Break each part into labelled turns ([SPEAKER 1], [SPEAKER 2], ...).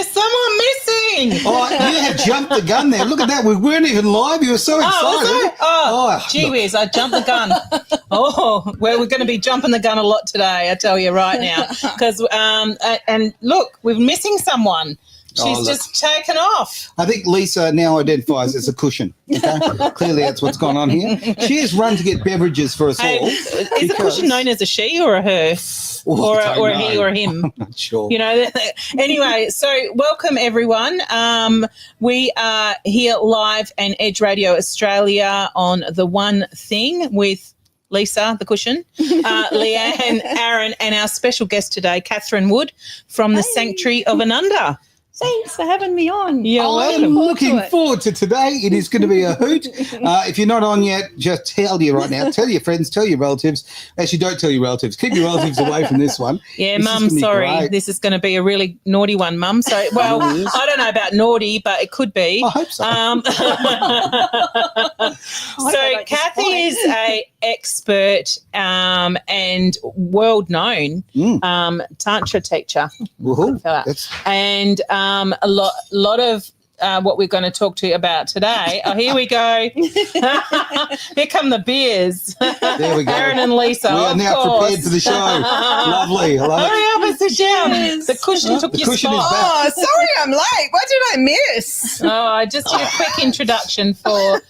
[SPEAKER 1] there's someone missing.
[SPEAKER 2] Oh, you have jumped the gun there. Look at that. We weren't even live. You were so excited.
[SPEAKER 1] Was it? Oh, gee whiz, I jumped the gun. Oh, well, we're going to be jumping the gun a lot today, I tell you right now. Because, and look, we're missing someone. She's just taken off.
[SPEAKER 2] I think Lisa now identifies as a cushion. Okay? Clearly that's what's gone on here. She has run to get beverages for us all.
[SPEAKER 1] Is the cushion known as a she or a her? Or a he or a him?
[SPEAKER 2] I'm not sure.
[SPEAKER 1] You know, anyway, so welcome everyone. We are here live and Edge Radio Australia on The One Thing with Lisa, the cushion, Leanne, Aaron, and our special guest today, Catherine Wood from the Sanctuary of Ananda.
[SPEAKER 3] Thanks for having me on.
[SPEAKER 1] You're welcome.
[SPEAKER 2] I'm looking forward to today. It is going to be a hoot. If you're not on yet, just tell you right now. Tell your friends, tell your relatives. Actually, don't tell your relatives. Keep your relatives away from this one.
[SPEAKER 1] Yeah, Mum, sorry. Great. This is going to be a really naughty one, Mum. So, well, I don't know about naughty, but it could be.
[SPEAKER 2] I hope so.
[SPEAKER 1] So Kathy is an expert and world-known Tantra teacher. And a lot of what we're going to talk to you about today. Oh, here we go. Here come the beers.
[SPEAKER 2] There we go.
[SPEAKER 1] Aaron and Lisa.
[SPEAKER 2] We are now prepared for the show. Lovely. I love it.
[SPEAKER 1] Hurry up and sit down. The cushion took your spot.
[SPEAKER 4] Oh, sorry I'm late. What did I miss?
[SPEAKER 1] Oh, I just did a quick introduction for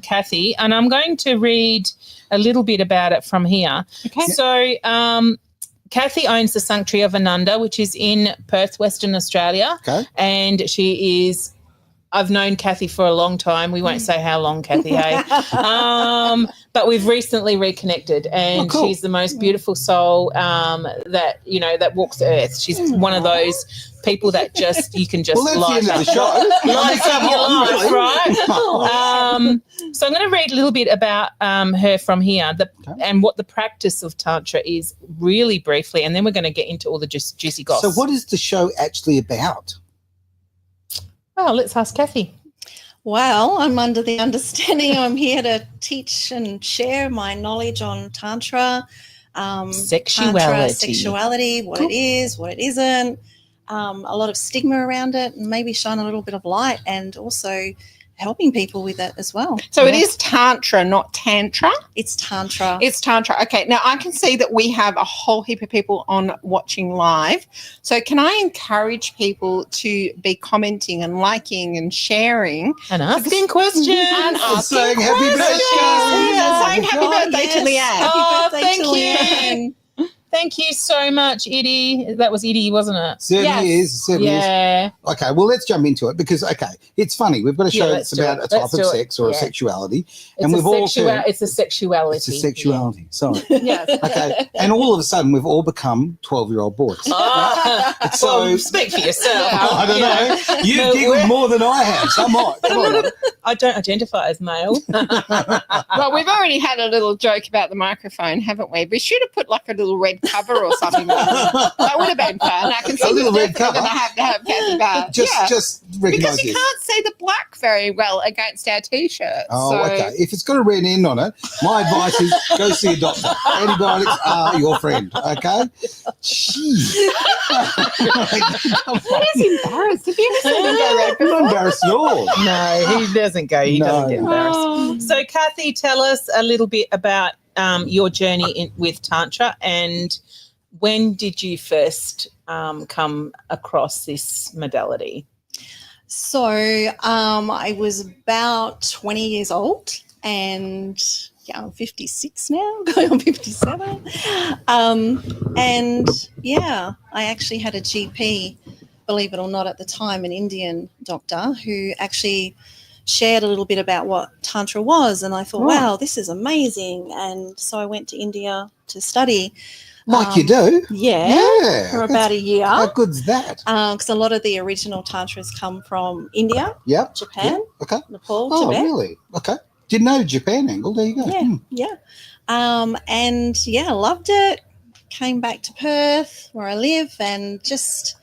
[SPEAKER 1] Kathy, and I'm going to read a little bit about it from here. Okay. So Kathy owns the Sanctuary of Ananda, which is in Perth, Western Australia. Okay. And she is, I've known Kathy for a long time. We won't say how long, Kathy, hey? But we've recently reconnected, and she's the most beautiful soul that, you know, that walks the earth. She's one of those people that just, you can just light up your life, right? So I'm going to read a little bit about her from here and what the practice of Tantra is really briefly, and then we're going to get into all the juicy gossip.
[SPEAKER 2] So what is the show actually about?
[SPEAKER 1] Well, let's ask Kathy.
[SPEAKER 3] Well, I'm under the understanding I'm here to teach and share my knowledge on Tantra, sexuality, what it is, what it isn't, a lot of stigma around it, and maybe shine a little bit of light, and also helping people with it as well.
[SPEAKER 4] So it is Tantra, not Tantra?
[SPEAKER 3] It's Tantra.
[SPEAKER 4] It's Tantra. Okay. Now, I can see that we have a whole heap of people on watching live. So can I encourage people to be commenting and liking and sharing?
[SPEAKER 1] And asking questions.
[SPEAKER 4] And
[SPEAKER 2] saying happy birthday.
[SPEAKER 4] Saying happy birthday to Leanne.
[SPEAKER 1] Oh, thank you. Thank you so much, Edie. That was Edie, wasn't it?
[SPEAKER 2] Certainly is. Certainly is. Okay, well, let's jump into it because, it's funny. We've got a show that's about a type of sex or a sexuality. And we've all
[SPEAKER 1] it's a sexuality.
[SPEAKER 2] It's a sexuality. Sorry.
[SPEAKER 1] Yes.
[SPEAKER 2] Okay. And all of a sudden, we've all become 12-year-old boys.
[SPEAKER 1] So well, speak for yourself.
[SPEAKER 2] I don't know. You've giggled more than I have. So
[SPEAKER 1] I don't identify as male.
[SPEAKER 4] Well, we've already had a little joke about the microphone, haven't we? We should have put like a little red cover or something like that. That would have been fun. I can see
[SPEAKER 2] a little red cover.
[SPEAKER 4] Going to have Kathy back.
[SPEAKER 2] Just recognise
[SPEAKER 4] because you can't see the black very well against our t-shirts.
[SPEAKER 2] Oh, so. Okay. If it's got a red end on it, my advice is go see a doctor. Antibiotics are your friend. Okay. Jeez.
[SPEAKER 4] That is embarrassed. Have you ever seen him go red?
[SPEAKER 2] I'm not embarrassed at all.
[SPEAKER 1] No, he doesn't go. He doesn't get embarrassed. So, Kathy, tell us a little bit about your journey with Tantra, and when did you first come across this modality?
[SPEAKER 3] So I was about 20 years old, and I'm 56 now, going on 57. And I actually had a GP, believe it or not, at the time, an Indian doctor who actually shared a little bit about what Tantra was, and I thought, wow, this is amazing. And so I went to India to study.
[SPEAKER 2] Like you do?
[SPEAKER 3] Yeah, for about a year.
[SPEAKER 2] How good's that?
[SPEAKER 3] Because a lot of the original Tantras come from India, Japan, Nepal, Tibet.
[SPEAKER 2] Oh, really? Okay. Didn't know Japan angle. There you go.
[SPEAKER 3] Yeah. Loved it. Came back to Perth, where I live, and just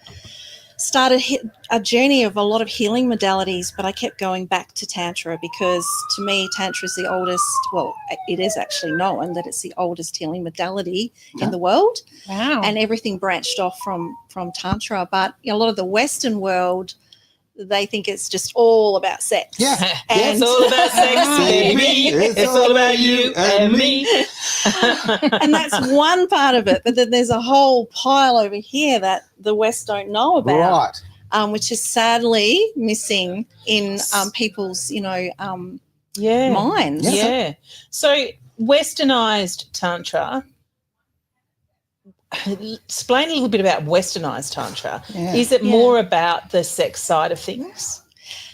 [SPEAKER 3] started a journey of a lot of healing modalities, but I kept going back to Tantra because to me, Tantra is the oldest, well, it is actually known that it's the oldest healing modality in the world.
[SPEAKER 4] Wow.
[SPEAKER 3] And everything branched off from Tantra. But a lot of the Western world, they think it's just all about sex.
[SPEAKER 2] Yeah.
[SPEAKER 3] And
[SPEAKER 1] it's all about sex, baby. It's all about you and me.
[SPEAKER 3] and that's one part of it. But then there's a whole pile over here that the West don't know about,
[SPEAKER 2] Right.
[SPEAKER 3] which is sadly missing in people's, minds.
[SPEAKER 1] Yeah. So westernized Tantra. Explain a little bit about westernized Tantra.
[SPEAKER 2] Yeah.
[SPEAKER 1] Is it more about the sex side of things?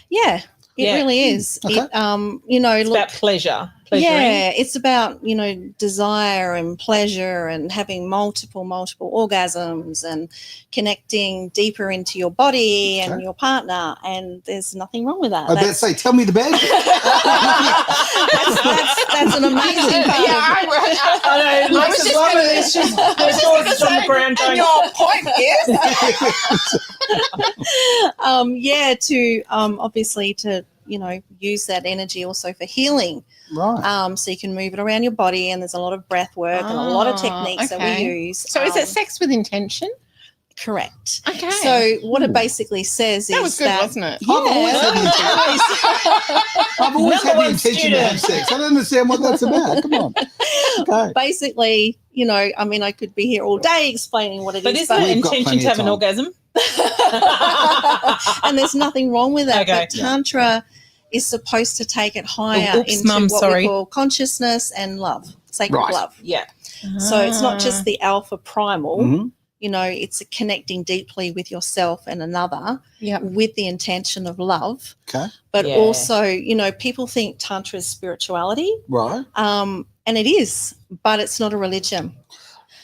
[SPEAKER 3] Yeah, it really is.
[SPEAKER 2] Okay.
[SPEAKER 1] It's about pleasuring.
[SPEAKER 3] Yeah, it's about, desire and pleasure and having multiple orgasms and connecting deeper into your body and your partner, and there's nothing wrong with that.
[SPEAKER 2] I was about to say, tell me the bad.
[SPEAKER 3] That's an amazing part.
[SPEAKER 1] I know.
[SPEAKER 4] I was just going to say,
[SPEAKER 1] on the ground
[SPEAKER 4] and
[SPEAKER 1] going,
[SPEAKER 4] your point is,
[SPEAKER 3] to obviously to use that energy also for healing.
[SPEAKER 2] Right.
[SPEAKER 3] So you can move it around your body, and there's a lot of breath work and a lot of techniques that we use.
[SPEAKER 4] So is it sex with intention?
[SPEAKER 3] Correct.
[SPEAKER 4] Okay.
[SPEAKER 3] So what it basically says
[SPEAKER 4] That
[SPEAKER 3] is
[SPEAKER 4] was good,
[SPEAKER 3] that
[SPEAKER 4] wasn't it?
[SPEAKER 2] I've always had the
[SPEAKER 1] Number one
[SPEAKER 2] intention to have sex. I don't understand what that's about. Come on. Okay.
[SPEAKER 3] basically, I could be here all day explaining what it
[SPEAKER 1] but
[SPEAKER 3] is.
[SPEAKER 1] isn't the
[SPEAKER 2] We've got
[SPEAKER 1] intention
[SPEAKER 2] plenty
[SPEAKER 1] to have
[SPEAKER 2] of
[SPEAKER 1] an
[SPEAKER 2] time.
[SPEAKER 1] orgasm?
[SPEAKER 3] and there's nothing wrong with that.
[SPEAKER 1] Okay.
[SPEAKER 3] But Tantra is supposed to take it higher
[SPEAKER 1] Oops,
[SPEAKER 3] into
[SPEAKER 1] Mum,
[SPEAKER 3] what
[SPEAKER 1] sorry.
[SPEAKER 3] we call consciousness and love, sacred
[SPEAKER 2] Right.
[SPEAKER 3] love.
[SPEAKER 1] Yeah.
[SPEAKER 3] So it's not just the alpha primal.
[SPEAKER 2] Mhm.
[SPEAKER 3] It's connecting deeply with yourself and another with the intention of love.
[SPEAKER 2] Okay.
[SPEAKER 3] But
[SPEAKER 1] Yeah.
[SPEAKER 3] also, people think Tantra is spirituality,
[SPEAKER 2] Right.
[SPEAKER 3] and it is, but it's not a religion.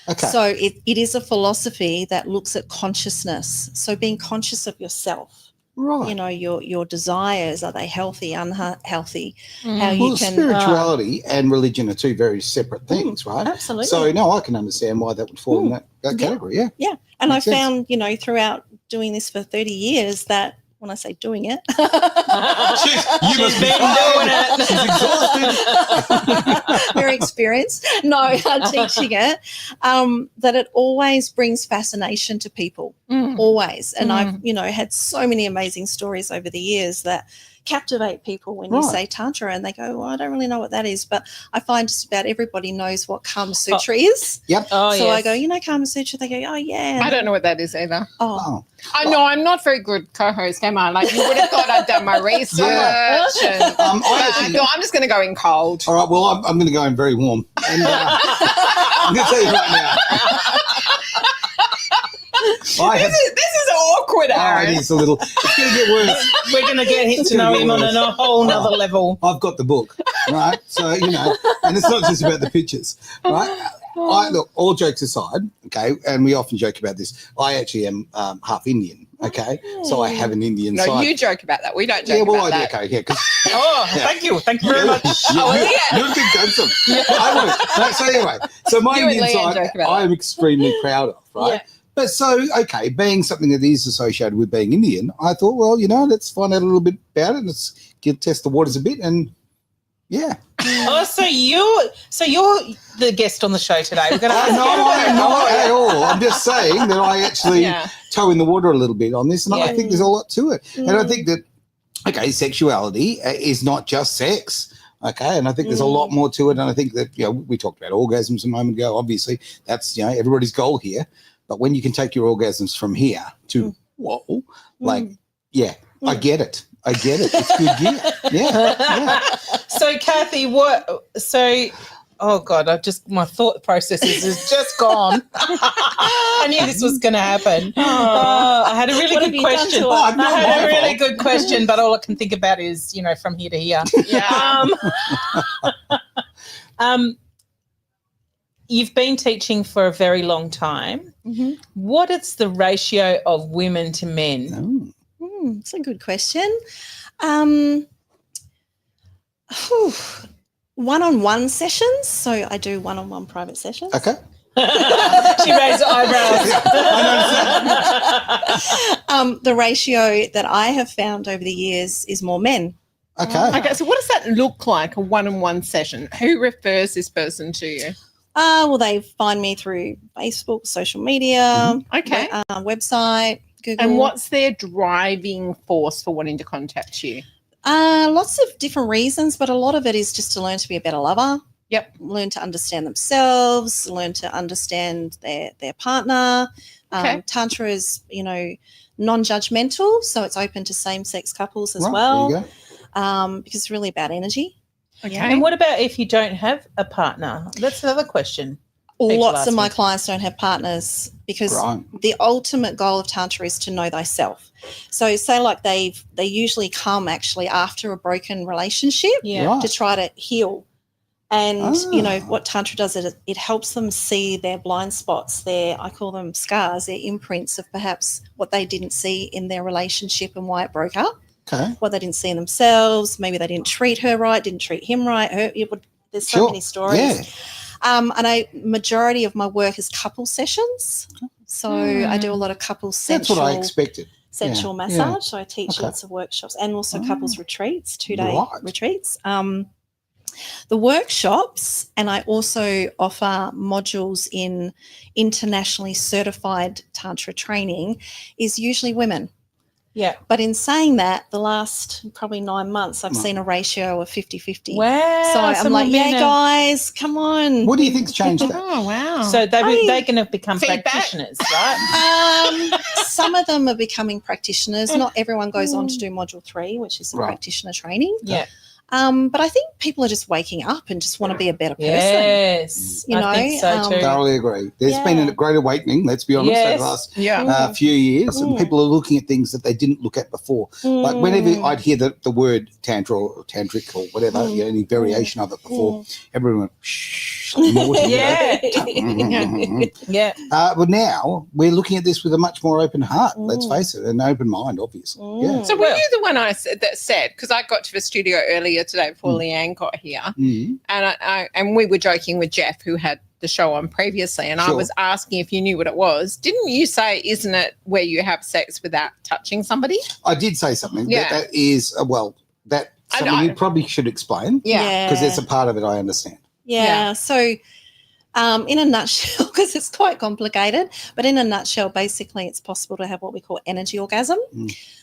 [SPEAKER 2] Okay.
[SPEAKER 3] So it is a philosophy that looks at consciousness. So being conscious of yourself,
[SPEAKER 2] right.
[SPEAKER 3] your desires, are they healthy, unhealthy? How you
[SPEAKER 2] Well,
[SPEAKER 3] can
[SPEAKER 2] spirituality and religion are two very separate things, right?
[SPEAKER 3] absolutely.
[SPEAKER 2] So, no, I can understand why that would fall in that category, yeah.
[SPEAKER 3] Yeah. And
[SPEAKER 2] Makes
[SPEAKER 3] I
[SPEAKER 2] sense.
[SPEAKER 3] found, throughout doing this for 30 years that when I say doing it,
[SPEAKER 2] You must be
[SPEAKER 1] doing it.
[SPEAKER 2] She's exhausted.
[SPEAKER 3] very experienced, teaching it, that it always brings fascination to people, always. And I've, had so many amazing stories over the years that captivate people when you say Tantra, and they go, well, I don't really know what that is. But I find just about everybody knows what Kama Sutra is.
[SPEAKER 2] Yep.
[SPEAKER 1] Oh,
[SPEAKER 3] So
[SPEAKER 1] yes.
[SPEAKER 3] I go, Kama Sutra? They go, oh, yeah.
[SPEAKER 4] I don't know what that is either.
[SPEAKER 3] Oh,
[SPEAKER 2] Oh.
[SPEAKER 4] I know I'm not very good co-host, am I? Like, you would have thought I'd done my research.
[SPEAKER 2] Yeah.
[SPEAKER 4] And,
[SPEAKER 2] I actually-
[SPEAKER 4] no, I'm just going to go in cold.
[SPEAKER 2] All right, well, I'm going to go in very warm. And I'm going to tell you right now.
[SPEAKER 4] This is awkward,
[SPEAKER 2] Oh,
[SPEAKER 4] Aaron.
[SPEAKER 2] it is a little. It's going to get worse.
[SPEAKER 1] We're going to get to know him on a whole nother level.
[SPEAKER 2] I've got the book, right? So, and it's not just about the pictures, right? Look, all jokes aside, okay, and we often joke about this. I actually am half Indian, okay? So I have an Indian
[SPEAKER 4] No,
[SPEAKER 2] side.
[SPEAKER 4] you joke about that. We don't joke
[SPEAKER 2] Yeah, well,
[SPEAKER 4] about
[SPEAKER 2] I
[SPEAKER 4] that.
[SPEAKER 2] do, okay, yeah, because
[SPEAKER 1] Thank you very much.
[SPEAKER 2] You're a big handsome. I won't. No, so anyway, so my
[SPEAKER 4] You and
[SPEAKER 2] Indian
[SPEAKER 4] Leanne
[SPEAKER 2] side,
[SPEAKER 4] joke about
[SPEAKER 2] I am extremely proud of, right?
[SPEAKER 1] Yeah.
[SPEAKER 2] But so, okay, being something that is associated with being Indian, I thought, well, let's find out a little bit about it. Let's test the waters a bit, and yeah.
[SPEAKER 1] Oh, so you're the guest on the show today. We're going to
[SPEAKER 2] No, I'm not at all. I'm just saying that I actually
[SPEAKER 4] Yeah.
[SPEAKER 2] toe in the water a little bit on this, and I
[SPEAKER 1] Yeah.
[SPEAKER 2] think there's a lot to it. And I think that, okay, sexuality is not just sex. Okay, and I think there's a lot more to it. And I think that, we talked about orgasms a moment ago. Obviously, that's, everybody's goal here. But when you can take your orgasms from here to, whoa, I get it. It's good gear. Yeah.
[SPEAKER 1] So, Kathy, oh God, my thought process is just gone. I knew this was going to happen. I had a really
[SPEAKER 3] What have
[SPEAKER 1] good
[SPEAKER 3] you done
[SPEAKER 1] question.
[SPEAKER 3] to it?
[SPEAKER 2] Oh, no,
[SPEAKER 1] I had a
[SPEAKER 2] my
[SPEAKER 1] really
[SPEAKER 2] fault.
[SPEAKER 1] good question, but all I can think about is, from here to here.
[SPEAKER 4] Yeah.
[SPEAKER 1] You've been teaching for a very long time.
[SPEAKER 3] Mm-hmm.
[SPEAKER 1] What is the ratio of women to men?
[SPEAKER 2] Oh,
[SPEAKER 3] That's a good question. One-on-one sessions. So I do one-on-one private sessions.
[SPEAKER 2] okay.
[SPEAKER 1] She raised her eyebrows.
[SPEAKER 3] The ratio that I have found over the years is more men.
[SPEAKER 2] Okay.
[SPEAKER 4] Okay, so what does that look like, a one-on-one session? Who refers this person to you?
[SPEAKER 3] Well, they find me through Facebook, social media,
[SPEAKER 4] Okay.
[SPEAKER 3] website, Google.
[SPEAKER 4] And what's their driving force for wanting to contact you?
[SPEAKER 3] Lots of different reasons, but a lot of it is just to learn to be a better lover.
[SPEAKER 4] Yep.
[SPEAKER 3] Learn to understand themselves, learn to understand their partner.
[SPEAKER 4] Okay.
[SPEAKER 3] Tantra is, non-judgmental, so it's open to same-sex couples as
[SPEAKER 2] Right,
[SPEAKER 3] well.
[SPEAKER 2] there you go.
[SPEAKER 3] Because it's really about energy.
[SPEAKER 4] Okay.
[SPEAKER 1] And what about if you don't have a partner? That's another question. People
[SPEAKER 3] Lots
[SPEAKER 1] ask
[SPEAKER 3] of my
[SPEAKER 1] me.
[SPEAKER 3] clients don't have partners because
[SPEAKER 2] Right.
[SPEAKER 3] the ultimate goal of Tantra is to know thyself. So say like they usually come actually after a broken relationship
[SPEAKER 1] Yeah.
[SPEAKER 2] Right.
[SPEAKER 3] to try to heal. And,
[SPEAKER 2] Ah.
[SPEAKER 3] what Tantra does, it helps them see their blind spots, I call them scars, their imprints of perhaps what they didn't see in their relationship and why it broke up,
[SPEAKER 2] Okay.
[SPEAKER 3] what they didn't see in themselves. Maybe they didn't treat her right, didn't treat him right. There's so
[SPEAKER 2] Sure.
[SPEAKER 3] many stories.
[SPEAKER 2] Yeah.
[SPEAKER 3] And majority of my work is couple sessions. So I do a lot of couple
[SPEAKER 2] That's
[SPEAKER 3] sensual,
[SPEAKER 2] what I expected.
[SPEAKER 3] sensual
[SPEAKER 2] Yeah,
[SPEAKER 3] massage.
[SPEAKER 2] yeah.
[SPEAKER 3] So I teach
[SPEAKER 2] Okay.
[SPEAKER 3] lots of workshops and also couples retreats, 2-day
[SPEAKER 2] Right.
[SPEAKER 3] retreats. The workshops, and I also offer modules in internationally certified Tantra training, is usually women.
[SPEAKER 1] Yeah.
[SPEAKER 3] But in saying that, the last probably 9 months, I've seen a ratio of 50-50.
[SPEAKER 1] Wow.
[SPEAKER 3] So I'm
[SPEAKER 1] some
[SPEAKER 3] like,
[SPEAKER 1] men
[SPEAKER 3] yeah,
[SPEAKER 1] are-
[SPEAKER 3] guys, come on.
[SPEAKER 2] What do you think's changed that?
[SPEAKER 4] Oh, wow.
[SPEAKER 1] So they're going to become
[SPEAKER 4] Feedback.
[SPEAKER 1] practitioners, right?
[SPEAKER 3] Some of them are becoming practitioners. Not everyone goes on to do module 3, which is the
[SPEAKER 2] Right.
[SPEAKER 3] practitioner training.
[SPEAKER 1] Yeah.
[SPEAKER 3] But I think people are just waking up and just want to be a better person.
[SPEAKER 1] Yes.
[SPEAKER 3] You
[SPEAKER 1] I think
[SPEAKER 3] know,
[SPEAKER 1] so too.
[SPEAKER 2] Thoroughly agree. There's been a great awakening, let's be honest, over
[SPEAKER 1] Yes.
[SPEAKER 2] the last
[SPEAKER 4] yeah.
[SPEAKER 2] few years, and people are looking at things that they didn't look at before. Like whenever I'd hear the word tantra or tantric or whatever, any variation of it before, everyone went, shh, like naughty,
[SPEAKER 1] Yeah.
[SPEAKER 2] But now we're looking at this with a much more open heart, let's face it, an open mind, obviously. Yeah.
[SPEAKER 4] So were you the one that said, because I got to the studio earlier today before Leanne got here,
[SPEAKER 2] Mhm.
[SPEAKER 4] and we were joking with Jeff, who had the show on previously, and I
[SPEAKER 2] Sure.
[SPEAKER 4] was asking if you knew what it was. Didn't you say, isn't it where you have sex without touching somebody?
[SPEAKER 2] I did say something.
[SPEAKER 4] Yeah.
[SPEAKER 2] That is, that
[SPEAKER 4] I
[SPEAKER 2] something
[SPEAKER 4] know.
[SPEAKER 2] you probably should explain because there's a part of it I understand.
[SPEAKER 3] Yeah. So, in a nutshell, because it's quite complicated, but in a nutshell, basically, it's possible to have what we call energy orgasm,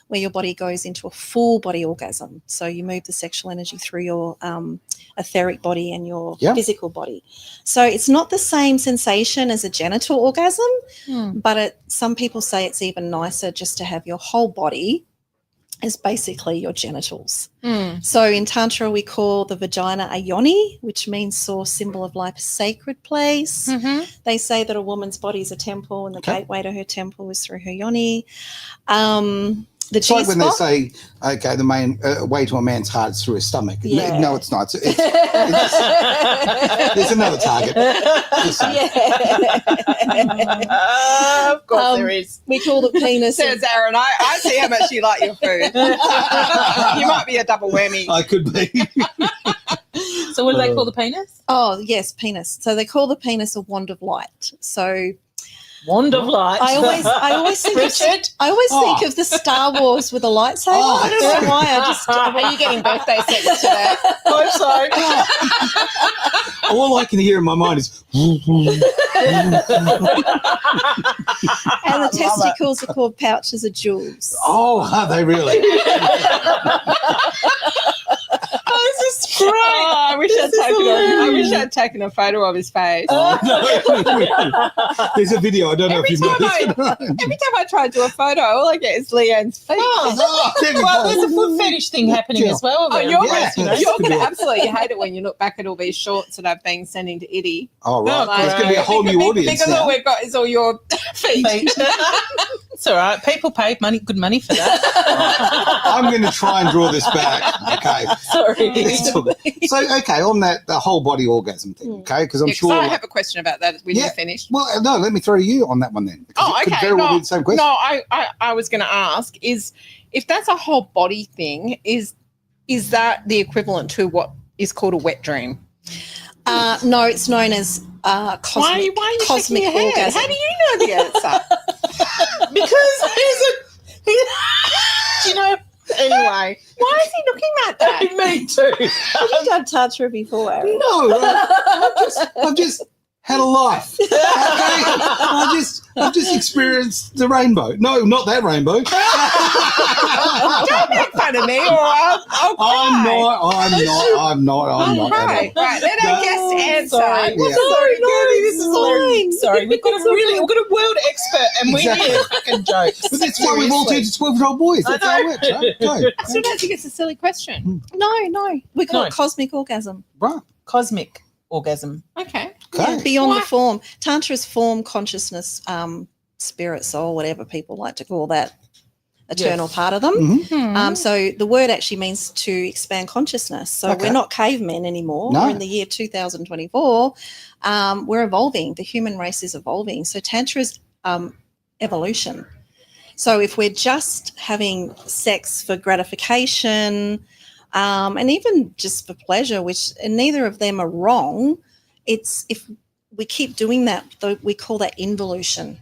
[SPEAKER 3] where your body goes into a full body orgasm. So you move the sexual energy through your etheric body and your physical body. So it's not the same sensation as a genital orgasm, but some people say it's even nicer just to have your whole body is basically your genitals. So in Tantra, we call the vagina a yoni, which means source, symbol of life, sacred place. They say that a woman's body is a temple and the gateway to her temple is through her yoni. The
[SPEAKER 2] It's like when they
[SPEAKER 3] G-spot.
[SPEAKER 2] say, okay, the main way to a man's heart is through his stomach.
[SPEAKER 3] Yeah.
[SPEAKER 2] No, it's not. There's another target. Just saying.
[SPEAKER 1] Of course there is.
[SPEAKER 3] We call the penis.
[SPEAKER 4] Says Aaron, I see how much you like your food. You might be a double whammy.
[SPEAKER 2] I could be.
[SPEAKER 1] So what do they call the penis?
[SPEAKER 3] Oh, yes, penis. So they call the penis a wand of light. So
[SPEAKER 1] Wand of light.
[SPEAKER 3] I always think
[SPEAKER 1] Richard?
[SPEAKER 3] think of the Star Wars with a lightsaber.
[SPEAKER 2] Oh,
[SPEAKER 3] I don't know why.
[SPEAKER 4] Are you getting birthday sex today?
[SPEAKER 1] Hope so.
[SPEAKER 2] All I can hear in my mind is.
[SPEAKER 3] And the testicles are called pouches of jewels.
[SPEAKER 2] Oh, are they really?
[SPEAKER 1] This is great.
[SPEAKER 4] Oh, I wish I'd taken a photo of his face.
[SPEAKER 2] Oh, no. There's a video. I don't know if you've noticed.
[SPEAKER 4] Every time I try to do a photo, all I get is Leanne's feet.
[SPEAKER 2] Oh, there we
[SPEAKER 1] Well,
[SPEAKER 2] go.
[SPEAKER 1] there's a foot fetish thing happening as well.
[SPEAKER 4] Oh,
[SPEAKER 1] around
[SPEAKER 4] you're
[SPEAKER 1] here,
[SPEAKER 2] Yeah.
[SPEAKER 1] you know.
[SPEAKER 4] going
[SPEAKER 2] Good
[SPEAKER 4] to
[SPEAKER 2] one.
[SPEAKER 4] absolutely hate it when you look back at all these shorts that I've been sending to Itty.
[SPEAKER 2] Oh, right.
[SPEAKER 1] Oh,
[SPEAKER 2] There's going to be a whole new audience
[SPEAKER 4] Because all
[SPEAKER 2] now.
[SPEAKER 4] we've got is all your feet.
[SPEAKER 1] It's all right. People pay good money for that.
[SPEAKER 2] I'm going to try and draw this back. Okay.
[SPEAKER 1] Sorry.
[SPEAKER 2] So, okay, on that, the whole body orgasm thing, okay? Because I'm sure.
[SPEAKER 4] I have a question about that when you're finished.
[SPEAKER 2] Well, no, let me throw you on that one then. Because
[SPEAKER 4] Oh,
[SPEAKER 2] it could
[SPEAKER 4] okay.
[SPEAKER 2] very well be the same question.
[SPEAKER 4] No, I was going to ask is if that's a whole body thing, is that the equivalent to what is called a wet dream?
[SPEAKER 3] No, it's known as cosmic,
[SPEAKER 4] why are you
[SPEAKER 3] cosmic
[SPEAKER 4] shaking your head?
[SPEAKER 3] orgasm.
[SPEAKER 4] How do you know the answer?
[SPEAKER 1] Because there's do you know?
[SPEAKER 4] Anyway, why is he looking like that?
[SPEAKER 1] Me too.
[SPEAKER 3] Have you done Tantra before, Aaron?
[SPEAKER 2] No, I've just had a life. Okay? I've just experienced the rainbow. No, not that rainbow.
[SPEAKER 4] Don't make fun of me, or I'll cry.
[SPEAKER 2] I'm not.
[SPEAKER 4] Right. Let our guest answer.
[SPEAKER 1] Sorry.
[SPEAKER 2] Yeah.
[SPEAKER 1] Sorry,
[SPEAKER 3] No,
[SPEAKER 1] this is
[SPEAKER 3] it's
[SPEAKER 1] hilarious.
[SPEAKER 3] fine.
[SPEAKER 1] Sorry, we've got a world expert, and
[SPEAKER 2] Exactly.
[SPEAKER 1] we need fucking jokes.
[SPEAKER 2] But that's why we've all turned to 12-year-old boys. That's how it works, right? Go.
[SPEAKER 4] I still don't think it's a silly question.
[SPEAKER 3] No. We call
[SPEAKER 1] No.
[SPEAKER 3] it cosmic orgasm.
[SPEAKER 2] Right.
[SPEAKER 1] Cosmic orgasm.
[SPEAKER 4] Okay.
[SPEAKER 2] Okay.
[SPEAKER 3] Yeah, beyond
[SPEAKER 4] Why-
[SPEAKER 3] the form. Tantra's form, consciousness, spirit, soul, whatever people like to call that eternal part of them.
[SPEAKER 2] Mhm.
[SPEAKER 3] So the word actually means to expand consciousness. So
[SPEAKER 2] Okay.
[SPEAKER 3] we're not cavemen anymore.
[SPEAKER 2] No.
[SPEAKER 3] We're in the year 2024. We're evolving. The human race is evolving. So Tantra is evolution. So if we're just having sex for gratification and even just for pleasure, and neither of them are wrong, it's if we keep doing that, we call that involution.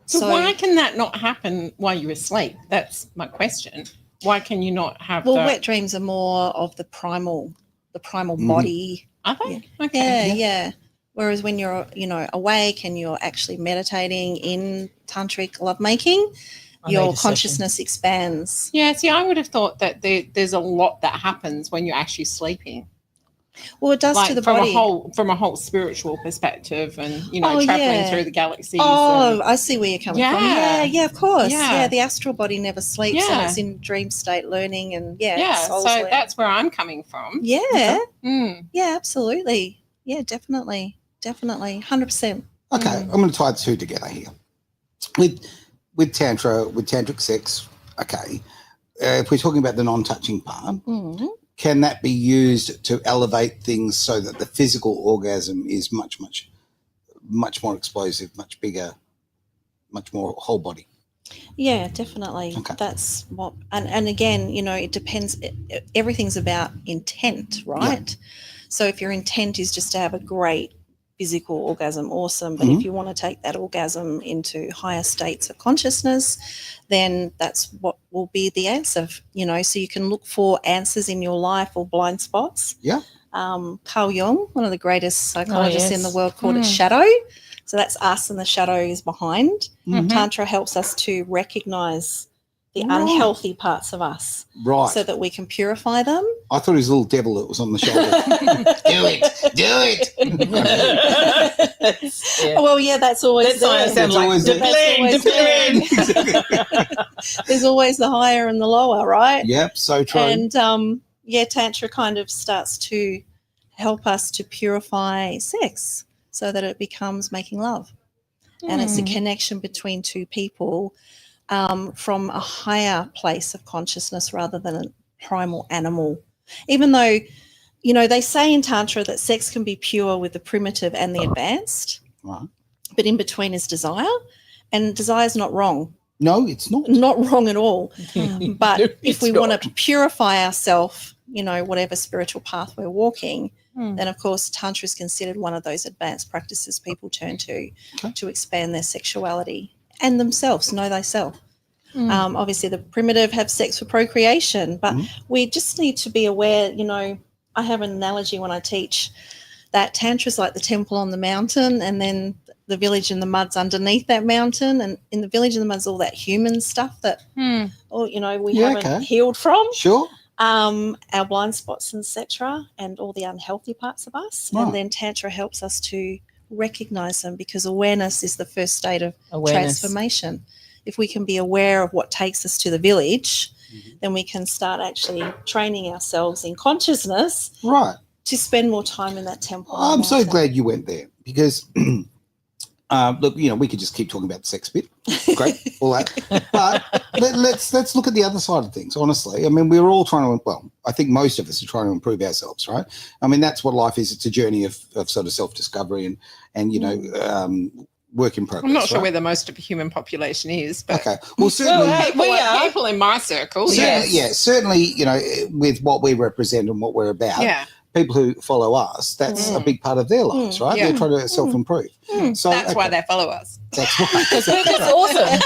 [SPEAKER 4] So why can that not happen while you're asleep? That's my question. Why can you not have
[SPEAKER 3] Well,
[SPEAKER 4] the...
[SPEAKER 3] wet dreams are more of the primal body.
[SPEAKER 4] Are they? Okay.
[SPEAKER 3] Yeah. Whereas when you're, awake and you're actually meditating in tantric lovemaking, your consciousness expands.
[SPEAKER 4] Yeah, see, I would have thought that there's a lot that happens when you're actually sleeping.
[SPEAKER 3] Well, it does to the body.
[SPEAKER 4] From a whole spiritual perspective, and traveling through the galaxies.
[SPEAKER 3] I see where you're coming from.
[SPEAKER 4] Yeah.
[SPEAKER 3] Yeah, of course.
[SPEAKER 4] Yeah.
[SPEAKER 3] Yeah, the astral body never sleeps and
[SPEAKER 4] Yeah.
[SPEAKER 3] it's in dream state learning and
[SPEAKER 4] so
[SPEAKER 3] soul's
[SPEAKER 4] that's where I'm coming from.
[SPEAKER 3] Yeah.
[SPEAKER 4] Mm.
[SPEAKER 3] Yeah, absolutely. Yeah, definitely. 100%.
[SPEAKER 2] Okay, I'm going to tie the two together here. With Tantra, with Tantric sex, okay, if we're talking about the non-touching part,
[SPEAKER 3] Mm-hmm.
[SPEAKER 2] can that be used to elevate things so that the physical orgasm is much more explosive, much bigger, much more whole body?
[SPEAKER 3] Yeah, definitely.
[SPEAKER 2] Okay.
[SPEAKER 3] That's what, and again, it depends. Everything's about intent, right? So if your intent is just to have a great physical orgasm, awesome. But if you want to take that orgasm into higher states of consciousness, then that's what will be the answer. So you can look for answers in your life or blind spots.
[SPEAKER 2] Yeah.
[SPEAKER 3] Carl Jung, one of the greatest psychologists in the world, called it shadow. So that's us, and the shadow is behind.
[SPEAKER 2] Mhm.
[SPEAKER 3] Tantra helps us to recognize the unhealthy parts of us,
[SPEAKER 2] Right.
[SPEAKER 3] so that we can purify them.
[SPEAKER 2] I thought it was a little devil that was on the shoulder. Do it.
[SPEAKER 1] Yeah.
[SPEAKER 3] Well, yeah, that's always
[SPEAKER 1] That's why I
[SPEAKER 3] there.
[SPEAKER 1] sound
[SPEAKER 2] That's
[SPEAKER 1] like
[SPEAKER 2] always
[SPEAKER 1] the
[SPEAKER 2] there.
[SPEAKER 1] blend.
[SPEAKER 3] There's always the higher and the lower, right?
[SPEAKER 2] Yep, so true.
[SPEAKER 3] And Tantra kind of starts to help us to purify sex so that it becomes making love. And it's a connection between two people from a higher place of consciousness rather than a primal animal. Even though, they say in Tantra that sex can be pure with the primitive and the advanced,
[SPEAKER 2] Right.
[SPEAKER 3] but in between is desire, and desire is not wrong.
[SPEAKER 2] No, it's not.
[SPEAKER 3] Not wrong at all. But
[SPEAKER 1] No,
[SPEAKER 3] if
[SPEAKER 1] it's
[SPEAKER 3] we
[SPEAKER 1] not.
[SPEAKER 3] want to purify ourselves, whatever spiritual path we're walking, then of course Tantra is considered one of those advanced practices people turn to expand their sexuality and themselves, know thyself. Obviously the primitive have sex for procreation, but we just need to be aware. I have an analogy when I teach that Tantra is like the temple on the mountain, and then the village in the mud's underneath that mountain, and in the village in the mud's all that human stuff that we haven't healed from.
[SPEAKER 2] Sure.
[SPEAKER 3] Our blind spots, etc., and all the unhealthy parts of us.
[SPEAKER 2] Right.
[SPEAKER 3] And then Tantra helps us to recognize them, because awareness is the first state of
[SPEAKER 1] Awareness.
[SPEAKER 3] transformation. If we can be aware of what takes us to the village, then we can start actually training ourselves in consciousness
[SPEAKER 2] Right.
[SPEAKER 3] to spend more time in that temple.
[SPEAKER 2] I'm so glad you went there, because look, we could just keep talking about the sex bit. Great, all that. But let's look at the other side of things, honestly. I mean, we're all trying to, I think most of us are trying to improve ourselves, right? I mean, that's what life is. It's a journey of sort of self-discovery and work in progress.
[SPEAKER 4] I'm not sure
[SPEAKER 2] right?
[SPEAKER 4] where the most of the human population is, but
[SPEAKER 2] Okay. Well, certainly.
[SPEAKER 4] people in my circle,
[SPEAKER 2] Certainly, with what we represent and what we're about.
[SPEAKER 4] Yeah.
[SPEAKER 2] people who follow us, that's a big part of their lives, right?
[SPEAKER 4] Yeah.
[SPEAKER 2] They're trying to self-improve. So
[SPEAKER 4] That's why they follow us.
[SPEAKER 2] That's right.
[SPEAKER 1] Because we're just awesome.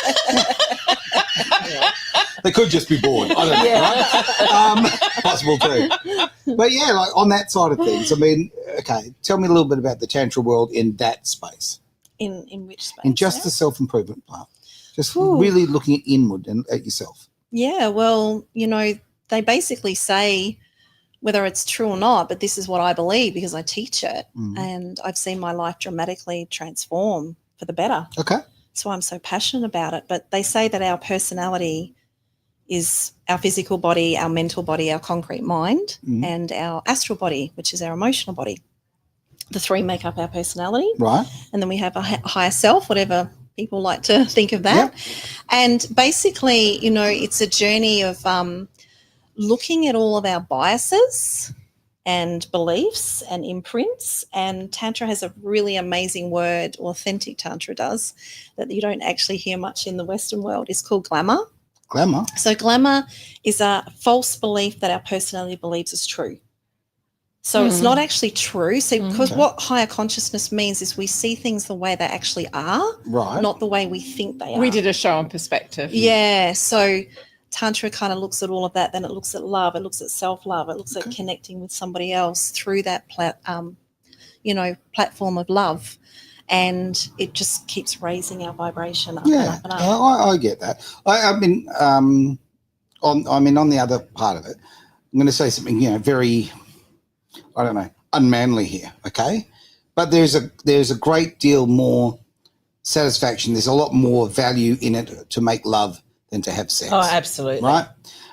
[SPEAKER 2] They could just be bored. I don't know, right? Possible too. But yeah, like on that side of things, I mean, okay, tell me a little bit about the Tantra world in that space.
[SPEAKER 3] In which space?
[SPEAKER 2] In just the self-improvement part. Just really looking inward and at yourself.
[SPEAKER 3] Yeah, well, they basically say, whether it's true or not, but this is what I believe because I teach it, and I've seen my life dramatically transform for the better.
[SPEAKER 2] Okay.
[SPEAKER 3] That's why I'm so passionate about it. But they say that our personality is our physical body, our mental body, our concrete mind, and our astral body, which is our emotional body. The three make up our personality.
[SPEAKER 2] Right.
[SPEAKER 3] And then we have a higher self, whatever people like to think of that.
[SPEAKER 2] Yep.
[SPEAKER 3] And basically, it's a journey of looking at all of our biases and beliefs and imprints. And Tantra has a really amazing word, authentic Tantra does, that you don't actually hear much in the Western world. It's called glamour.
[SPEAKER 2] Glamour.
[SPEAKER 3] So glamour is a false belief that our personality believes is true. So it's not actually true. So because what higher consciousness means is we see things the way they actually are,
[SPEAKER 2] Right.
[SPEAKER 3] not the way we think they are.
[SPEAKER 4] We did a show on perspective.
[SPEAKER 3] Yeah. So Tantra kind of looks at all of that. Then it looks at love. It looks at self-love. It looks at connecting with somebody else through that platform of love. And it just keeps raising our vibration up and up and up.
[SPEAKER 2] I get that. I mean, on the other part of it, I'm going to say something, very, I don't know, unmanly here, okay? But there's a great deal more satisfaction. There's a lot more value in it to make love than to have sex.
[SPEAKER 1] Oh, absolutely.
[SPEAKER 2] Right?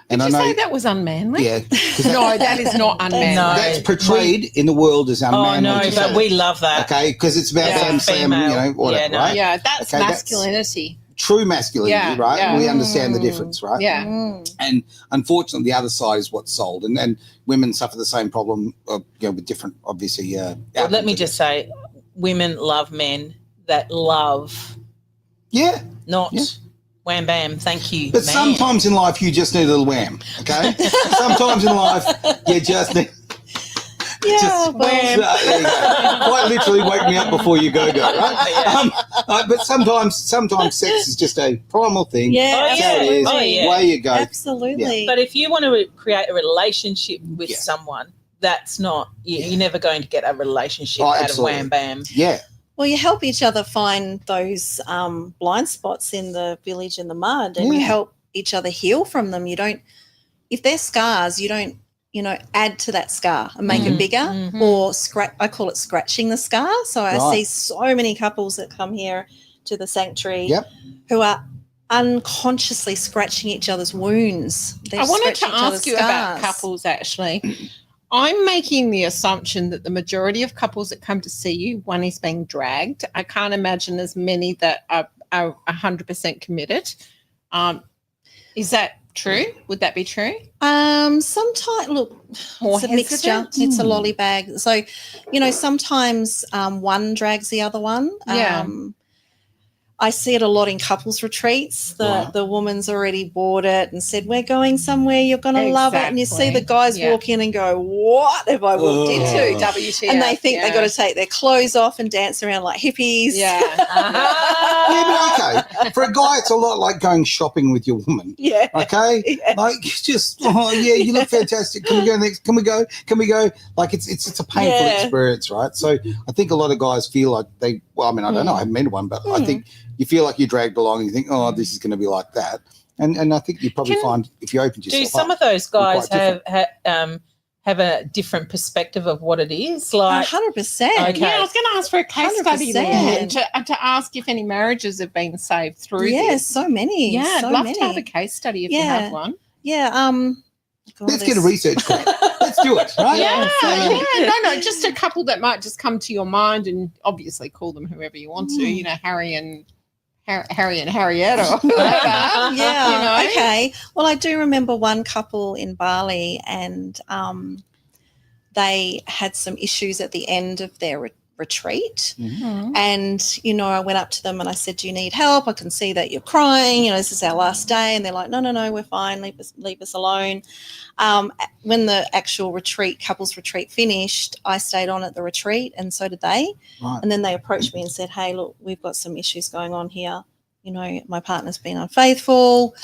[SPEAKER 2] And
[SPEAKER 4] Did you say that was unmanly?
[SPEAKER 2] Yeah.
[SPEAKER 4] No, that is not unmanly.
[SPEAKER 1] No.
[SPEAKER 2] That's portrayed in the world as unmanly.
[SPEAKER 1] Oh, no, but we love that.
[SPEAKER 2] Okay, because it's about slam, whatever, right?
[SPEAKER 4] Yeah, that's
[SPEAKER 2] Okay,
[SPEAKER 4] masculinity.
[SPEAKER 2] True masculinity, right?
[SPEAKER 4] Yeah.
[SPEAKER 2] We understand the difference, right?
[SPEAKER 4] Yeah.
[SPEAKER 2] And unfortunately, the other side is what's sold, and women suffer the same problem, with different, obviously.
[SPEAKER 1] Well, let me just say, women love men that love, not wham bam. Thank you,
[SPEAKER 2] But
[SPEAKER 1] man.
[SPEAKER 2] sometimes in life, you just need a little wham. Okay. Sometimes in life, you just need.
[SPEAKER 3] Wham.
[SPEAKER 2] There you go. Quite literally, wake me up before you go, right? But sometimes sex is just a primal thing.
[SPEAKER 3] Yeah,
[SPEAKER 2] That's how it is. Way you go.
[SPEAKER 3] Absolutely.
[SPEAKER 1] But if you want to create a relationship with someone, that's not, you're never going to get a relationship out of wham bam.
[SPEAKER 2] Yeah.
[SPEAKER 3] Well, you help each other find those blind spots in the village in the mud, and you help each other heal from them. You don't, if they're scars, you don't, add to that scar and make it bigger or scratch. I call it scratching the scar. So I see so many couples that come here to the sanctuary who are unconsciously scratching each other's wounds.
[SPEAKER 4] I wanted to ask you about couples, actually. I'm making the assumption that the majority of couples that come to see you, one is being dragged. I can't imagine as many that are 100% committed. Is that true? Would that be true?
[SPEAKER 3] Sometimes, look,
[SPEAKER 4] More
[SPEAKER 3] it's a mixture.
[SPEAKER 4] hesitant?
[SPEAKER 3] It's a lollybag. So, sometimes one drags the other one.
[SPEAKER 4] Yeah.
[SPEAKER 3] I see it a lot in couples retreats. The woman's already bought it and said, we're going somewhere, you're going to love it. And you see the guys walk in and go, what have I walked into?
[SPEAKER 4] WTF.
[SPEAKER 3] And they think they've got to take their clothes off and dance around like hippies.
[SPEAKER 4] Yeah.
[SPEAKER 2] Yeah, but okay. For a guy, it's a lot like going shopping with your woman.
[SPEAKER 3] Yeah.
[SPEAKER 2] Okay?
[SPEAKER 3] Yeah.
[SPEAKER 2] Like, just, you look fantastic. Can we go next? Can we go? Can we go? Like, it's a painful experience, right? So I think a lot of guys feel like I don't know, I haven't met one, but I think you feel like you're dragged along and you think, this is going to be like that. And I think you probably find if you open yourself
[SPEAKER 1] do some
[SPEAKER 2] up,
[SPEAKER 1] of those guys have a different perspective of what it is? Like
[SPEAKER 3] 100%.
[SPEAKER 1] Okay.
[SPEAKER 4] Yeah, I was going to ask for a case study
[SPEAKER 3] 100%.
[SPEAKER 4] there to ask if any marriages have been saved through this.
[SPEAKER 3] So many.
[SPEAKER 4] Yeah,
[SPEAKER 3] so
[SPEAKER 4] I'd love
[SPEAKER 3] many.
[SPEAKER 4] to have a case study if you have one.
[SPEAKER 3] Yeah.
[SPEAKER 2] let's get a research group. Let's do it, right?
[SPEAKER 4] No, just a couple that might just come to your mind, and obviously call them whoever you want to. Harry and Harriet or whatever.
[SPEAKER 3] Okay. Well, I do remember one couple in Bali, and they had some issues at the end of their retreat.
[SPEAKER 2] Mhm.
[SPEAKER 3] And, I went up to them and I said, do you need help? I can see that you're crying. This is our last day. And they're like, no, we're fine. Leave us alone. When the actual couples retreat finished, I stayed on at the retreat and so did they.
[SPEAKER 2] Right.
[SPEAKER 3] And then they approached me and said, hey, look, we've got some issues going on here. My partner's been unfaithful.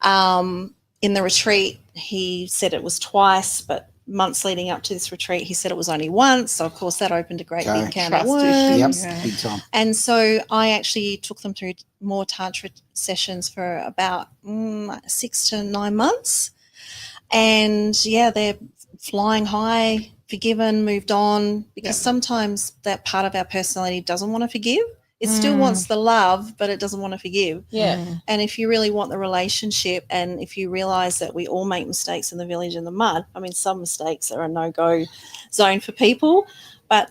[SPEAKER 3] In the retreat, he said it was twice, but months leading up to this retreat, he said it was only once. So, of course, that opened a great big can of worms.
[SPEAKER 2] Yep, big time.
[SPEAKER 3] And so I actually took them through more Tantra sessions for about 6 to 9 months. And, they're flying high, forgiven, moved on, because sometimes that part of our personality doesn't want to forgive. It still wants the love, but it doesn't want to forgive.
[SPEAKER 1] Yeah.
[SPEAKER 3] And if you really want the relationship, and if you realize that we all make mistakes in the village in the mud, I mean, some mistakes are a no-go zone for people. But,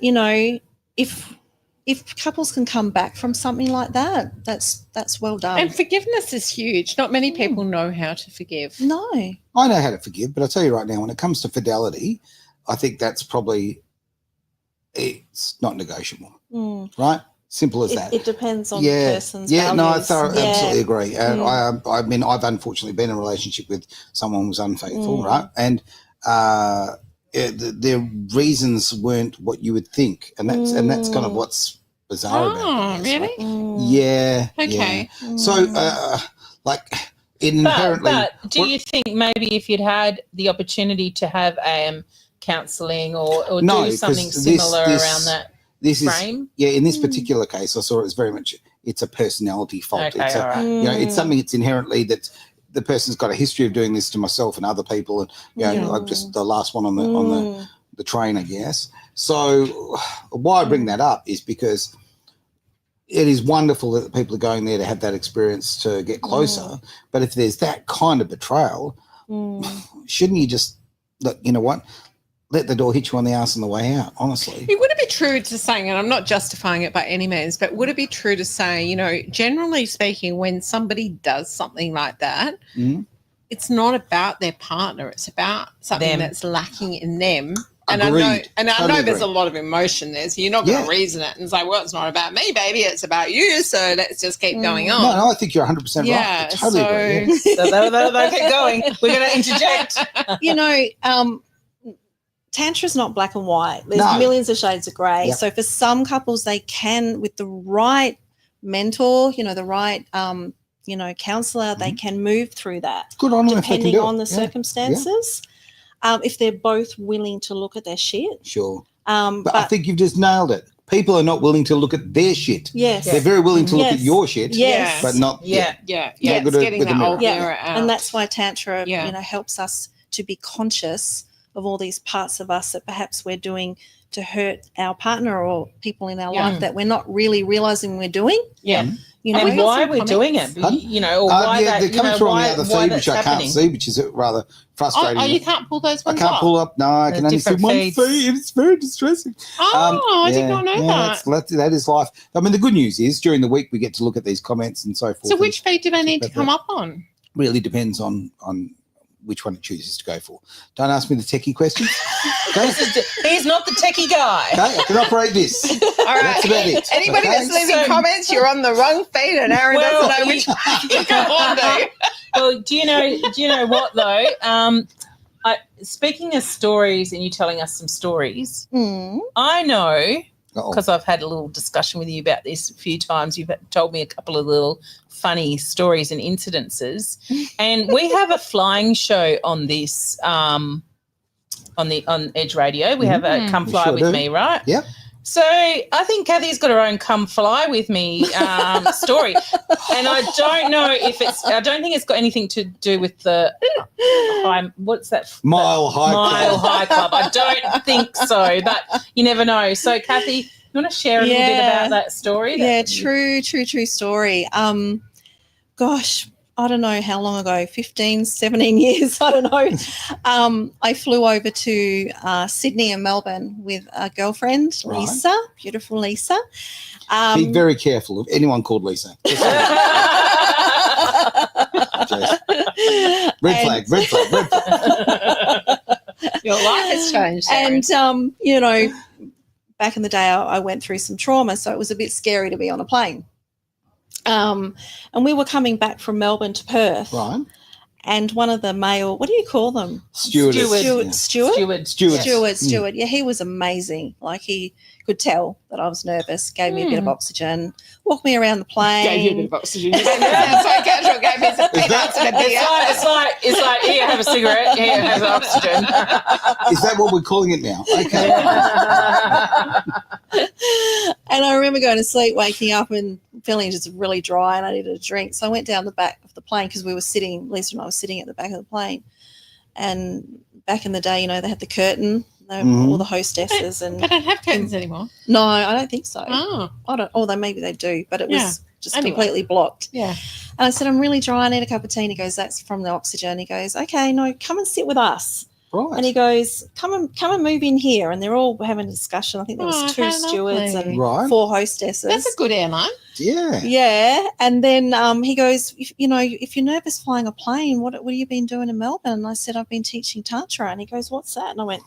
[SPEAKER 3] if couples can come back from something like that, that's well done.
[SPEAKER 4] And forgiveness is huge. Not many people know how to forgive.
[SPEAKER 3] No.
[SPEAKER 2] I know how to forgive, but I'll tell you right now, when it comes to fidelity, I think that's probably, it's not negotiable, right? Simple as that.
[SPEAKER 3] It depends on the person's values.
[SPEAKER 2] No, I absolutely agree. And I mean, I've unfortunately been in a relationship with someone who was unfaithful, right? And their reasons weren't what you would think, and that's kind of what's bizarre about it.
[SPEAKER 4] Really?
[SPEAKER 2] Yeah.
[SPEAKER 4] Okay.
[SPEAKER 2] Yeah. So, inherently.
[SPEAKER 1] But do you think maybe if you'd had the opportunity to have counselling or do something similar around that?
[SPEAKER 2] This
[SPEAKER 1] frame?
[SPEAKER 2] In this particular case, I saw it as very much, it's a personality fault.
[SPEAKER 1] Okay,
[SPEAKER 2] It's
[SPEAKER 1] all right.
[SPEAKER 2] it's something that's inherently that the person's got a history of doing this to myself and other people, and I'm just the last one on the train, I guess. So why I bring that up is because it is wonderful that people are going there to have that experience to get closer. But if there's that kind of betrayal, shouldn't you just let the door hit you on the ass on the way out, honestly.
[SPEAKER 4] Would it be true to say, and I'm not justifying it by any means, but would it be true to say, generally speaking, when somebody does something like that, it's not about their partner, it's about something that's lacking in them. And
[SPEAKER 2] Agreed.
[SPEAKER 4] I know there's a lot of emotion there, so you're not going to reason it and say, well, it's not about me, baby, it's about you, so let's just keep going on.
[SPEAKER 2] No, I think you're 100% right. I totally agree.
[SPEAKER 1] So they'll keep going. We're going to interject.
[SPEAKER 3] Tantra's not black and white. There's millions of shades of grey.
[SPEAKER 2] Yep.
[SPEAKER 3] So for some couples, they can, with the right mentor, the right, counsellor, they can move through that.
[SPEAKER 2] Good on them
[SPEAKER 3] depending
[SPEAKER 2] if they can do
[SPEAKER 3] on
[SPEAKER 2] it.
[SPEAKER 3] the circumstances. If they're both willing to look at their shit.
[SPEAKER 2] Sure. But I think you've just nailed it. People are not willing to look at their shit.
[SPEAKER 3] Yes.
[SPEAKER 2] They're very willing to look at your shit.
[SPEAKER 3] Yes.
[SPEAKER 2] But not
[SPEAKER 4] it's getting that old mirror out.
[SPEAKER 3] And that's why Tantra, helps us to be conscious of all these parts of us that perhaps we're doing to hurt our partner or people in our life that we're not really realizing we're doing.
[SPEAKER 1] Yeah.
[SPEAKER 3] And
[SPEAKER 1] why we're doing it, or why
[SPEAKER 2] they come through on the other feed, which I can't see, which is rather frustrating.
[SPEAKER 4] Oh, you can't pull those ones
[SPEAKER 2] I can't
[SPEAKER 4] up?
[SPEAKER 2] pull up. No, I can only see one feed. It's very distressing.
[SPEAKER 4] I did not know that.
[SPEAKER 2] That is life. I mean, the good news is during the week we get to look at these comments and so forth.
[SPEAKER 4] So which feed do they need to come up on?
[SPEAKER 2] Really depends on which one it chooses to go for. Don't ask me the techie questions. Okay?
[SPEAKER 1] He's not the techie guy.
[SPEAKER 2] Okay, I can operate this.
[SPEAKER 4] All right.
[SPEAKER 2] That's about it.
[SPEAKER 4] Anybody that's leaving comments, you're on the wrong feed, and Aaron doesn't know which one to go on to.
[SPEAKER 1] Well, do you know what though? Speaking of stories, and you telling us some stories, I know because I've had a little discussion with you about this a few times. You've told me a couple of little funny stories and incidences, and we have a flying show on this on Edge Radio. We have a Come Fly With Me, right?
[SPEAKER 2] Yep.
[SPEAKER 1] So I think Kathy's got her own "Come Fly With Me" story, and I don't know if I don't think it's got anything to do with the
[SPEAKER 2] Mile High
[SPEAKER 3] Club.
[SPEAKER 1] I don't think so, but you never know. So Kathy, you want to share a little bit about that story?
[SPEAKER 3] True story. Gosh, I don't know how long ago, 15, 17 years, I don't know. I flew over to Sydney and Melbourne with a girlfriend, Lisa, beautiful Lisa.
[SPEAKER 2] Be very careful of anyone called Lisa. Red flag.
[SPEAKER 4] Your life has changed.
[SPEAKER 3] And, back in the day, I went through some trauma, so it was a bit scary to be on a plane. And we were coming back from Melbourne to Perth.
[SPEAKER 2] Right.
[SPEAKER 3] And one of the male, what do you call them?
[SPEAKER 2] Steward.
[SPEAKER 3] Yeah, he was amazing. Like, he could tell that I was nervous, gave me a bit of oxygen, walked me around the plane.
[SPEAKER 4] Gave you a bit of oxygen. Sounds so casual. Gave me some peanuts and a beer.
[SPEAKER 1] It's like, here, have a cigarette. Here, have oxygen.
[SPEAKER 2] Is that what we're calling it now? Okay.
[SPEAKER 3] And I remember going to sleep, waking up and feeling just really dry, and I needed a drink. So I went down the back of the plane because we were sitting, Lisa and I were sitting at the back of the plane. And back in the day, you know, they had the curtain, all the hostesses.
[SPEAKER 4] They don't have curtains anymore.
[SPEAKER 3] No, I don't think so.
[SPEAKER 4] Oh.
[SPEAKER 3] I don't, although maybe they do, but it was just
[SPEAKER 4] Anyway.
[SPEAKER 3] completely blocked.
[SPEAKER 4] Yeah.
[SPEAKER 3] And I said, I'm really dry, I need a cup of tea. And he goes, that's from the oxygen. He goes, okay, no, come and sit with us.
[SPEAKER 2] Right.
[SPEAKER 3] And he goes, come and move in here. And they're all having a discussion. I think there was 2
[SPEAKER 4] how
[SPEAKER 3] stewards
[SPEAKER 4] lovely.
[SPEAKER 3] and
[SPEAKER 2] Right.
[SPEAKER 3] 4 hostesses.
[SPEAKER 4] That's a good airline.
[SPEAKER 2] Yeah.
[SPEAKER 3] Yeah. And then he goes, if you're nervous flying a plane, what have you been doing in Melbourne? And I said, I've been teaching Tantra. And he goes, what's that? And I went,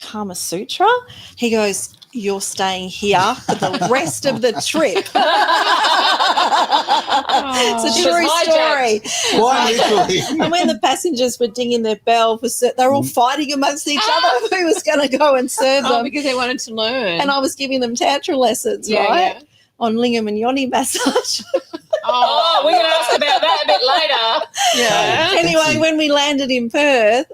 [SPEAKER 3] Kama Sutra? He goes, you're staying here for the rest of the trip. It's a true story.
[SPEAKER 2] Quite literally.
[SPEAKER 3] And when the passengers were dinging their bell, they're all fighting amongst each other who was going to go and serve them.
[SPEAKER 4] Because they wanted to learn.
[SPEAKER 3] And I was giving them Tantra lessons, right? On lingam and yoni massage.
[SPEAKER 1] Oh, we're going to ask about that a bit later.
[SPEAKER 4] Yeah.
[SPEAKER 3] Anyway, when we landed in Perth,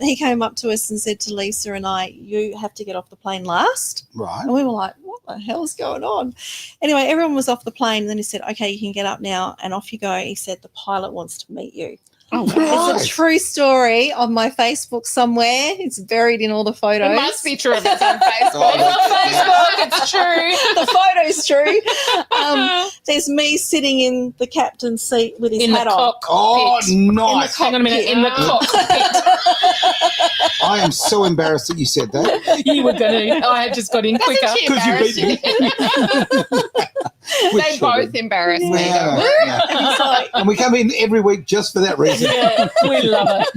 [SPEAKER 3] he came up to us and said to Lisa and I, you have to get off the plane last.
[SPEAKER 2] Right.
[SPEAKER 3] And we were like, what the hell's going on? Anyway, everyone was off the plane. And then he said, okay, you can get up now. And off you go. He said, the pilot wants to meet you.
[SPEAKER 4] Oh,
[SPEAKER 2] Right.
[SPEAKER 3] It's a true story on my Facebook somewhere. It's buried in all the photos.
[SPEAKER 4] It must be true if it's on Facebook.
[SPEAKER 2] Oh,
[SPEAKER 1] It's true.
[SPEAKER 3] The photo's true. There's me sitting in the captain's seat with his
[SPEAKER 1] In the
[SPEAKER 3] hat on.
[SPEAKER 1] cockpit.
[SPEAKER 2] Oh, nice.
[SPEAKER 1] Hang on a minute. In the cockpit.
[SPEAKER 2] I am so embarrassed that you said that.
[SPEAKER 1] You were going to. I had just got in quicker.
[SPEAKER 4] Doesn't she
[SPEAKER 2] Because you
[SPEAKER 4] embarrass
[SPEAKER 2] beat me.
[SPEAKER 4] They both embarrass me.
[SPEAKER 2] Yeah, yeah.
[SPEAKER 3] He's like,
[SPEAKER 2] And we come in every week just for that reason.
[SPEAKER 1] Yeah, we love it.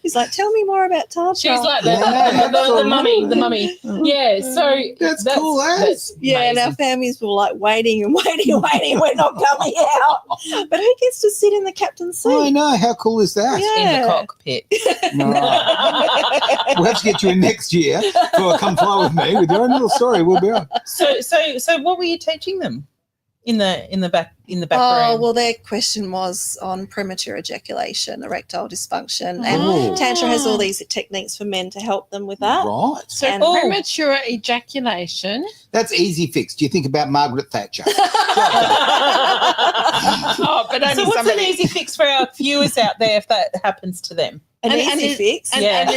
[SPEAKER 3] he's like, tell me more about Tantra.
[SPEAKER 1] She's like
[SPEAKER 2] Yeah,
[SPEAKER 1] the mummy. The mummy. Yeah, so
[SPEAKER 2] That's cool,
[SPEAKER 1] that's
[SPEAKER 3] Yeah, and our
[SPEAKER 1] amazing.
[SPEAKER 3] families were like waiting and waiting and waiting. We're not coming out. But who gets to sit in the captain's seat?
[SPEAKER 2] I know. How cool is that?
[SPEAKER 3] Yeah.
[SPEAKER 1] In the cockpit.
[SPEAKER 2] Right. We'll have to get you in next year for Come Fly With Me with your own little story. We'll be on.
[SPEAKER 1] So what were you teaching them in the back
[SPEAKER 3] Oh,
[SPEAKER 1] room?
[SPEAKER 3] well, their question was on premature ejaculation, erectile dysfunction. And
[SPEAKER 2] Oh.
[SPEAKER 3] Tantra has all these techniques for men to help them with that.
[SPEAKER 2] Right.
[SPEAKER 4] So
[SPEAKER 3] And-
[SPEAKER 4] premature ejaculation.
[SPEAKER 2] That's easy fix. Do you think about Margaret Thatcher?
[SPEAKER 4] Oh, but only
[SPEAKER 1] So what's
[SPEAKER 4] somebody.
[SPEAKER 1] an easy fix for our viewers out there if that happens to them?
[SPEAKER 3] An
[SPEAKER 4] And
[SPEAKER 3] easy
[SPEAKER 4] it-
[SPEAKER 3] fix.
[SPEAKER 4] And,
[SPEAKER 1] Yeah.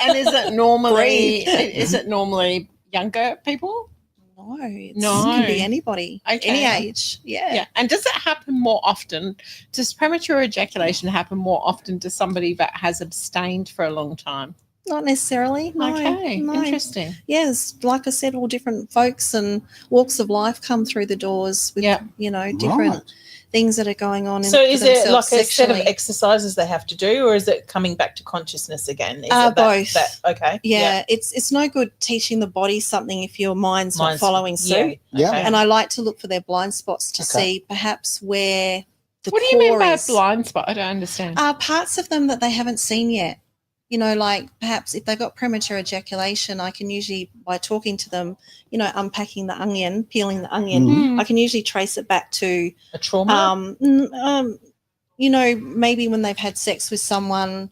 [SPEAKER 4] and is it normally
[SPEAKER 3] Breathe.
[SPEAKER 4] younger people?
[SPEAKER 3] No, it
[SPEAKER 4] No.
[SPEAKER 3] can be anybody,
[SPEAKER 4] Okay.
[SPEAKER 3] any age. Yeah.
[SPEAKER 4] Yeah. And does it happen more often? Does premature ejaculation happen more often to somebody that has abstained for a long time?
[SPEAKER 3] Not necessarily. No,
[SPEAKER 4] Okay.
[SPEAKER 3] no.
[SPEAKER 4] Interesting.
[SPEAKER 3] Yes, like I said, all different folks and walks of life come through the doors with,
[SPEAKER 4] Yeah.
[SPEAKER 3] different
[SPEAKER 2] Right.
[SPEAKER 3] things that are going on.
[SPEAKER 1] So is
[SPEAKER 3] for
[SPEAKER 1] it like
[SPEAKER 3] themselves
[SPEAKER 1] a set of
[SPEAKER 3] sexually.
[SPEAKER 1] exercises they have to do, or is it coming back to consciousness again? Is it
[SPEAKER 3] both.
[SPEAKER 1] Okay.
[SPEAKER 3] Yeah, it's no good teaching the body something if your mind's not following suit.
[SPEAKER 2] Yeah.
[SPEAKER 1] Okay.
[SPEAKER 3] And I like to look for their blind spots to
[SPEAKER 2] Okay.
[SPEAKER 3] see perhaps where the
[SPEAKER 4] What do you mean
[SPEAKER 3] core
[SPEAKER 4] by
[SPEAKER 3] is.
[SPEAKER 4] blind spot? I don't understand.
[SPEAKER 3] Parts of them that they haven't seen yet. Like perhaps if they've got premature ejaculation, I can usually, by talking to them, unpacking the onion, peeling the onion,
[SPEAKER 2] Mhm.
[SPEAKER 3] I can usually trace it back to,
[SPEAKER 1] A trauma.
[SPEAKER 3] maybe when they've had sex with someone,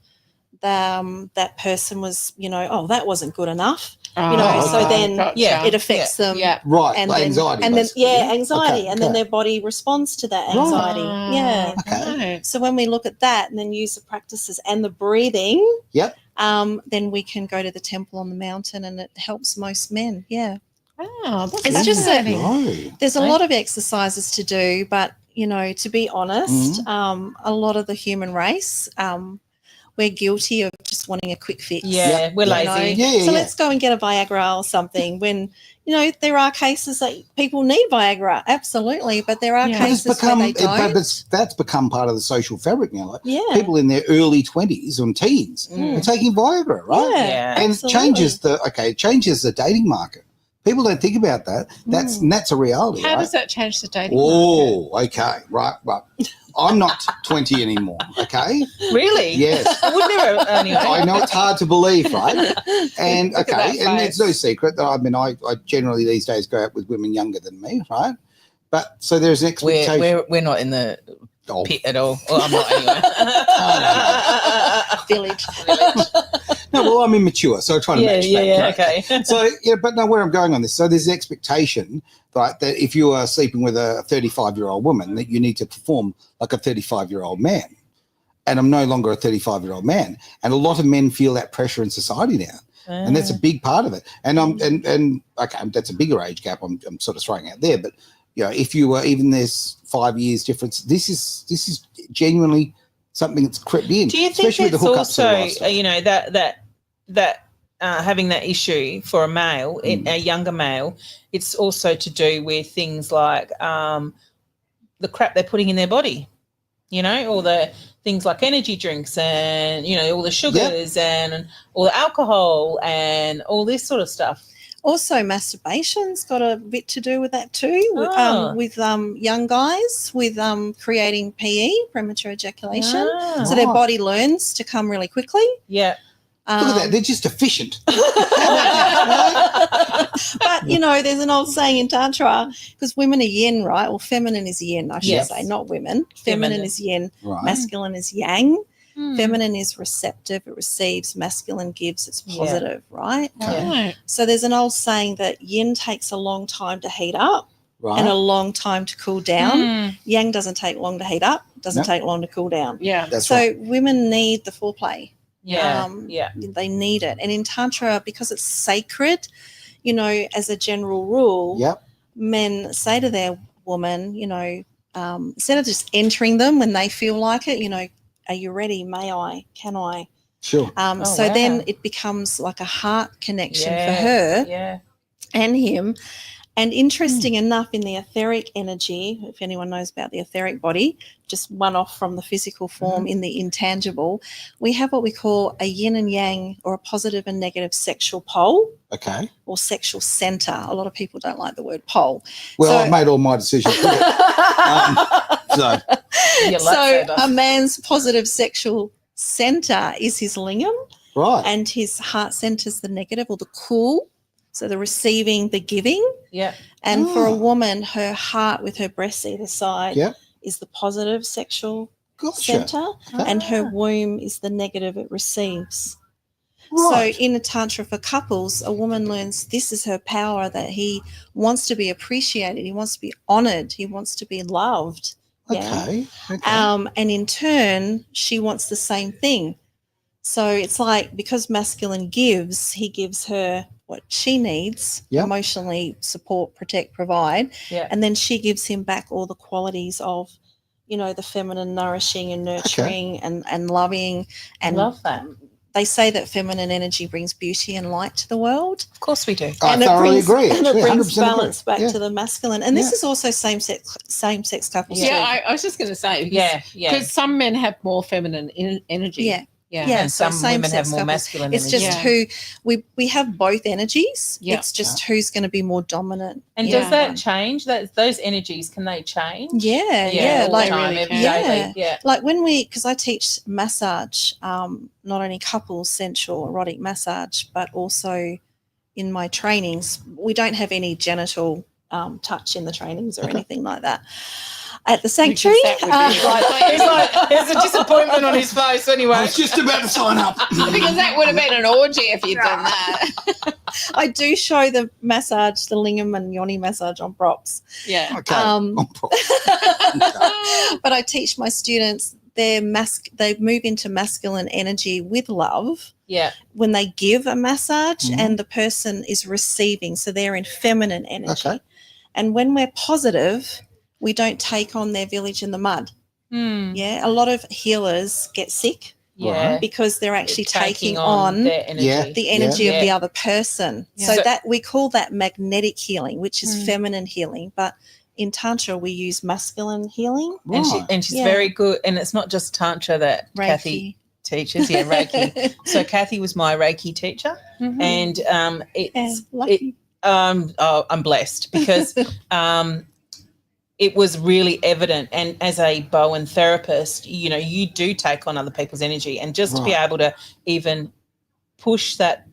[SPEAKER 3] that person was, that wasn't good enough. So then
[SPEAKER 1] Yeah.
[SPEAKER 3] it affects them.
[SPEAKER 4] Yeah.
[SPEAKER 2] Right.
[SPEAKER 3] And
[SPEAKER 2] like
[SPEAKER 3] then,
[SPEAKER 2] anxiety.
[SPEAKER 3] and then
[SPEAKER 2] basically,
[SPEAKER 3] anxiety,
[SPEAKER 2] Okay,
[SPEAKER 3] and then
[SPEAKER 2] okay.
[SPEAKER 3] their body responds to that
[SPEAKER 2] Right.
[SPEAKER 3] anxiety. Yeah.
[SPEAKER 2] Okay.
[SPEAKER 3] So when we look at that and then use the practices and the breathing,
[SPEAKER 2] Yep.
[SPEAKER 3] then we can go to the temple on the mountain, and it helps most men. Yeah,
[SPEAKER 4] Oh, that's
[SPEAKER 3] It's just that-
[SPEAKER 4] fascinating.
[SPEAKER 2] Right.
[SPEAKER 3] there's a
[SPEAKER 1] Right.
[SPEAKER 3] lot of exercises to do, but to be honest,
[SPEAKER 2] Mm-hmm.
[SPEAKER 3] a lot of the human race, we're guilty of just wanting a quick fix.
[SPEAKER 1] Yeah, we're
[SPEAKER 3] you
[SPEAKER 1] lazy.
[SPEAKER 3] know.
[SPEAKER 2] Yeah.
[SPEAKER 3] So let's go and get a Viagra or something. When there are cases that people need Viagra, absolutely, but there are
[SPEAKER 4] Yeah.
[SPEAKER 2] But it's
[SPEAKER 3] cases
[SPEAKER 2] become,
[SPEAKER 3] where they don't.
[SPEAKER 2] that's become part of the social fabric now. Like
[SPEAKER 3] Yeah,
[SPEAKER 2] people in their early 20s and teens
[SPEAKER 1] Mm.
[SPEAKER 2] are taking Viagra, right?
[SPEAKER 3] yeah,
[SPEAKER 1] Yeah.
[SPEAKER 2] And it
[SPEAKER 3] absolutely.
[SPEAKER 2] changes the dating market. People don't think about that. That's a reality.
[SPEAKER 4] How
[SPEAKER 2] right?
[SPEAKER 4] does that change the dating
[SPEAKER 2] Oh, okay, right. Well, I'm not 20 anymore. Okay.
[SPEAKER 1] Really?
[SPEAKER 2] Yes.
[SPEAKER 1] I would never. Anyway.
[SPEAKER 2] I know it's hard to believe, right? And
[SPEAKER 4] Look at that
[SPEAKER 2] and it's no
[SPEAKER 4] face.
[SPEAKER 2] secret that I generally these days go out with women younger than me, right? But so there's an expectation.
[SPEAKER 5] We're not in the
[SPEAKER 2] Oh,
[SPEAKER 5] pit at all. Well, I'm not anyway.
[SPEAKER 3] Village.
[SPEAKER 2] no, well, I'm immature, so I try to match that.
[SPEAKER 1] Yeah,
[SPEAKER 2] right?
[SPEAKER 1] okay.
[SPEAKER 2] So yeah, but no, where I'm going on this. So there's an expectation, right, that if you are sleeping with a 35-year-old woman, that you need to perform like a 35-year-old man. And I'm no longer a 35-year-old man. And a lot of men feel that pressure in society now. And that's a big part of it. And okay, that's a bigger age gap I'm sort of throwing out there. But you know, if you were even there's 5 years difference, this is genuinely something that's crept in.
[SPEAKER 1] Do you think
[SPEAKER 2] especially with
[SPEAKER 1] it's
[SPEAKER 2] the hookups
[SPEAKER 1] also,
[SPEAKER 2] and all that stuff.
[SPEAKER 1] you know, that having that issue for a male, a younger male, it's also to do with things like the crap they're putting in their body, you know, all the things like energy drinks and, you know, all the sugars and all the alcohol and all this sort of stuff.
[SPEAKER 3] Also, masturbation's got a bit to do with that too, with young guys, with creating PE, premature ejaculation.
[SPEAKER 1] Ah.
[SPEAKER 3] So their body learns to come really quickly.
[SPEAKER 1] Yeah.
[SPEAKER 2] Look at that, they're just efficient.
[SPEAKER 3] But, you know, there's an old saying in Tantra, because women are yin, right? Well, feminine is yin, I should
[SPEAKER 1] Yes.
[SPEAKER 3] say, not women. Feminine is yin,
[SPEAKER 2] Right.
[SPEAKER 3] masculine is yang.
[SPEAKER 1] Hmm.
[SPEAKER 3] Feminine is receptive, it receives, masculine gives, it's positive, right?
[SPEAKER 2] Okay.
[SPEAKER 4] Right.
[SPEAKER 3] So there's an old saying that yin takes a long time to heat up
[SPEAKER 2] Right.
[SPEAKER 3] and a long time to cool down.
[SPEAKER 1] Mm.
[SPEAKER 3] Yang doesn't take long to heat up, doesn't
[SPEAKER 2] No.
[SPEAKER 3] take long to cool down.
[SPEAKER 4] Yeah.
[SPEAKER 2] That's
[SPEAKER 3] So
[SPEAKER 2] right.
[SPEAKER 3] women need the foreplay.
[SPEAKER 1] Yeah.
[SPEAKER 3] Yeah. They need it. And in Tantra, because it's sacred, you know, as a general rule,
[SPEAKER 2] Yep.
[SPEAKER 3] men say to their woman, you know, instead of just entering them when they feel like it, you know, are you ready? May I? Can I?
[SPEAKER 2] Sure.
[SPEAKER 3] So
[SPEAKER 1] wow.
[SPEAKER 3] then it becomes like a heart connection
[SPEAKER 1] Yeah.
[SPEAKER 3] for her
[SPEAKER 1] Yeah.
[SPEAKER 3] and him. And interesting enough, in the etheric energy, if anyone knows about the etheric body, just one off from the physical form in the intangible, we have what we call a yin and yang, or a positive and negative sexual pole
[SPEAKER 2] Okay.
[SPEAKER 3] or sexual center. A lot of people don't like the word pole.
[SPEAKER 2] Well,
[SPEAKER 3] So-
[SPEAKER 2] I've made all my decisions. So
[SPEAKER 1] Your
[SPEAKER 3] So
[SPEAKER 1] lightsaber.
[SPEAKER 3] a man's positive sexual center is his lingam,
[SPEAKER 2] right.
[SPEAKER 3] and his heart center is the negative or the cool. So the receiving, the giving.
[SPEAKER 1] Yeah.
[SPEAKER 3] And for a
[SPEAKER 2] Oh.
[SPEAKER 3] woman, her heart with her breasts either side
[SPEAKER 2] Yep.
[SPEAKER 3] is the positive sexual
[SPEAKER 2] Gotcha.
[SPEAKER 3] center,
[SPEAKER 2] Okay.
[SPEAKER 3] and her womb is the negative it receives.
[SPEAKER 2] Right.
[SPEAKER 3] So in a Tantra for couples, a woman learns this is her power, that he wants to be appreciated, he wants to be honored, he wants to be loved. Yeah.
[SPEAKER 2] Okay.
[SPEAKER 3] And in turn, she wants the same thing. So it's like, because masculine gives, he gives her what she needs,
[SPEAKER 2] Yep.
[SPEAKER 3] emotionally support, protect, provide.
[SPEAKER 1] Yeah.
[SPEAKER 3] And then she gives him back all the qualities of, you know, the feminine nourishing and nurturing and loving. And
[SPEAKER 1] Love that.
[SPEAKER 3] they say that feminine energy brings beauty and light to the world.
[SPEAKER 1] Of course we do.
[SPEAKER 2] I
[SPEAKER 3] and
[SPEAKER 2] thoroughly
[SPEAKER 3] it brings,
[SPEAKER 2] agree.
[SPEAKER 3] And it
[SPEAKER 2] actually,
[SPEAKER 3] brings
[SPEAKER 2] 100% agree.
[SPEAKER 3] balance back
[SPEAKER 2] Yeah.
[SPEAKER 3] to the masculine. And this
[SPEAKER 2] Yeah.
[SPEAKER 3] is also same-sex couples
[SPEAKER 4] Yeah,
[SPEAKER 3] too.
[SPEAKER 4] I was just going to say.
[SPEAKER 1] Yeah. Yeah.
[SPEAKER 4] Because some men have more feminine energy.
[SPEAKER 3] Yeah.
[SPEAKER 4] Yeah.
[SPEAKER 3] Yeah.
[SPEAKER 1] And
[SPEAKER 3] so
[SPEAKER 1] some women have
[SPEAKER 3] same-sex
[SPEAKER 1] more
[SPEAKER 3] couples.
[SPEAKER 1] masculine
[SPEAKER 3] It's
[SPEAKER 1] energy.
[SPEAKER 3] just
[SPEAKER 4] Yeah.
[SPEAKER 3] who we have both energies.
[SPEAKER 4] Yeah.
[SPEAKER 3] It's just who's going to be more dominant.
[SPEAKER 1] And
[SPEAKER 4] Yeah.
[SPEAKER 1] does that change? Those energies, can they change?
[SPEAKER 3] Yeah,
[SPEAKER 1] all the
[SPEAKER 3] like
[SPEAKER 1] time,
[SPEAKER 4] really
[SPEAKER 1] every
[SPEAKER 4] can.
[SPEAKER 1] day.
[SPEAKER 3] Yeah.
[SPEAKER 1] Yeah.
[SPEAKER 3] like when because I teach massage, not only couples, sensual, erotic massage, but also in my trainings, we don't have any genital touch in the trainings or anything like that. At the sanctuary,
[SPEAKER 4] that would be-
[SPEAKER 1] There's a disappointment on his face anyway.
[SPEAKER 2] I was just about to sign up.
[SPEAKER 4] Because that would have been an orgy if you'd done that.
[SPEAKER 3] I do show the massage, the lingam and yoni massage on props.
[SPEAKER 4] Yeah.
[SPEAKER 2] Okay.
[SPEAKER 3] But I teach my students they move into masculine energy with love
[SPEAKER 1] Yeah.
[SPEAKER 3] when they give a massage,
[SPEAKER 2] Mhm.
[SPEAKER 3] and the person is receiving, so they're in feminine energy.
[SPEAKER 2] Okay.
[SPEAKER 3] And when we're positive, we don't take on their village in the mud.
[SPEAKER 1] Hmm.
[SPEAKER 3] Yeah, a lot of healers get sick
[SPEAKER 1] Yeah.
[SPEAKER 3] because they're actually taking
[SPEAKER 1] on
[SPEAKER 3] on
[SPEAKER 1] their energy.
[SPEAKER 2] Yeah.
[SPEAKER 3] the energy of
[SPEAKER 1] Yeah.
[SPEAKER 3] the other person.
[SPEAKER 1] Yeah.
[SPEAKER 3] So
[SPEAKER 1] So-
[SPEAKER 3] that we call that magnetic healing, which is
[SPEAKER 1] Mm.
[SPEAKER 3] feminine healing. But in Tantra, we use masculine healing.
[SPEAKER 1] And
[SPEAKER 2] Right.
[SPEAKER 1] she's
[SPEAKER 3] Yeah.
[SPEAKER 1] very good. And it's not just Tantra that
[SPEAKER 3] Reiki.
[SPEAKER 1] Kathy teaches. Yeah, Reiki. So Kathy was my Reiki teacher.
[SPEAKER 4] Mhm.
[SPEAKER 1] And
[SPEAKER 3] Yeah,
[SPEAKER 1] it's
[SPEAKER 3] lucky.
[SPEAKER 1] I'm blessed because it was really evident. And as a Bowen therapist, you do take on other people's energy, and just to be able to even push that,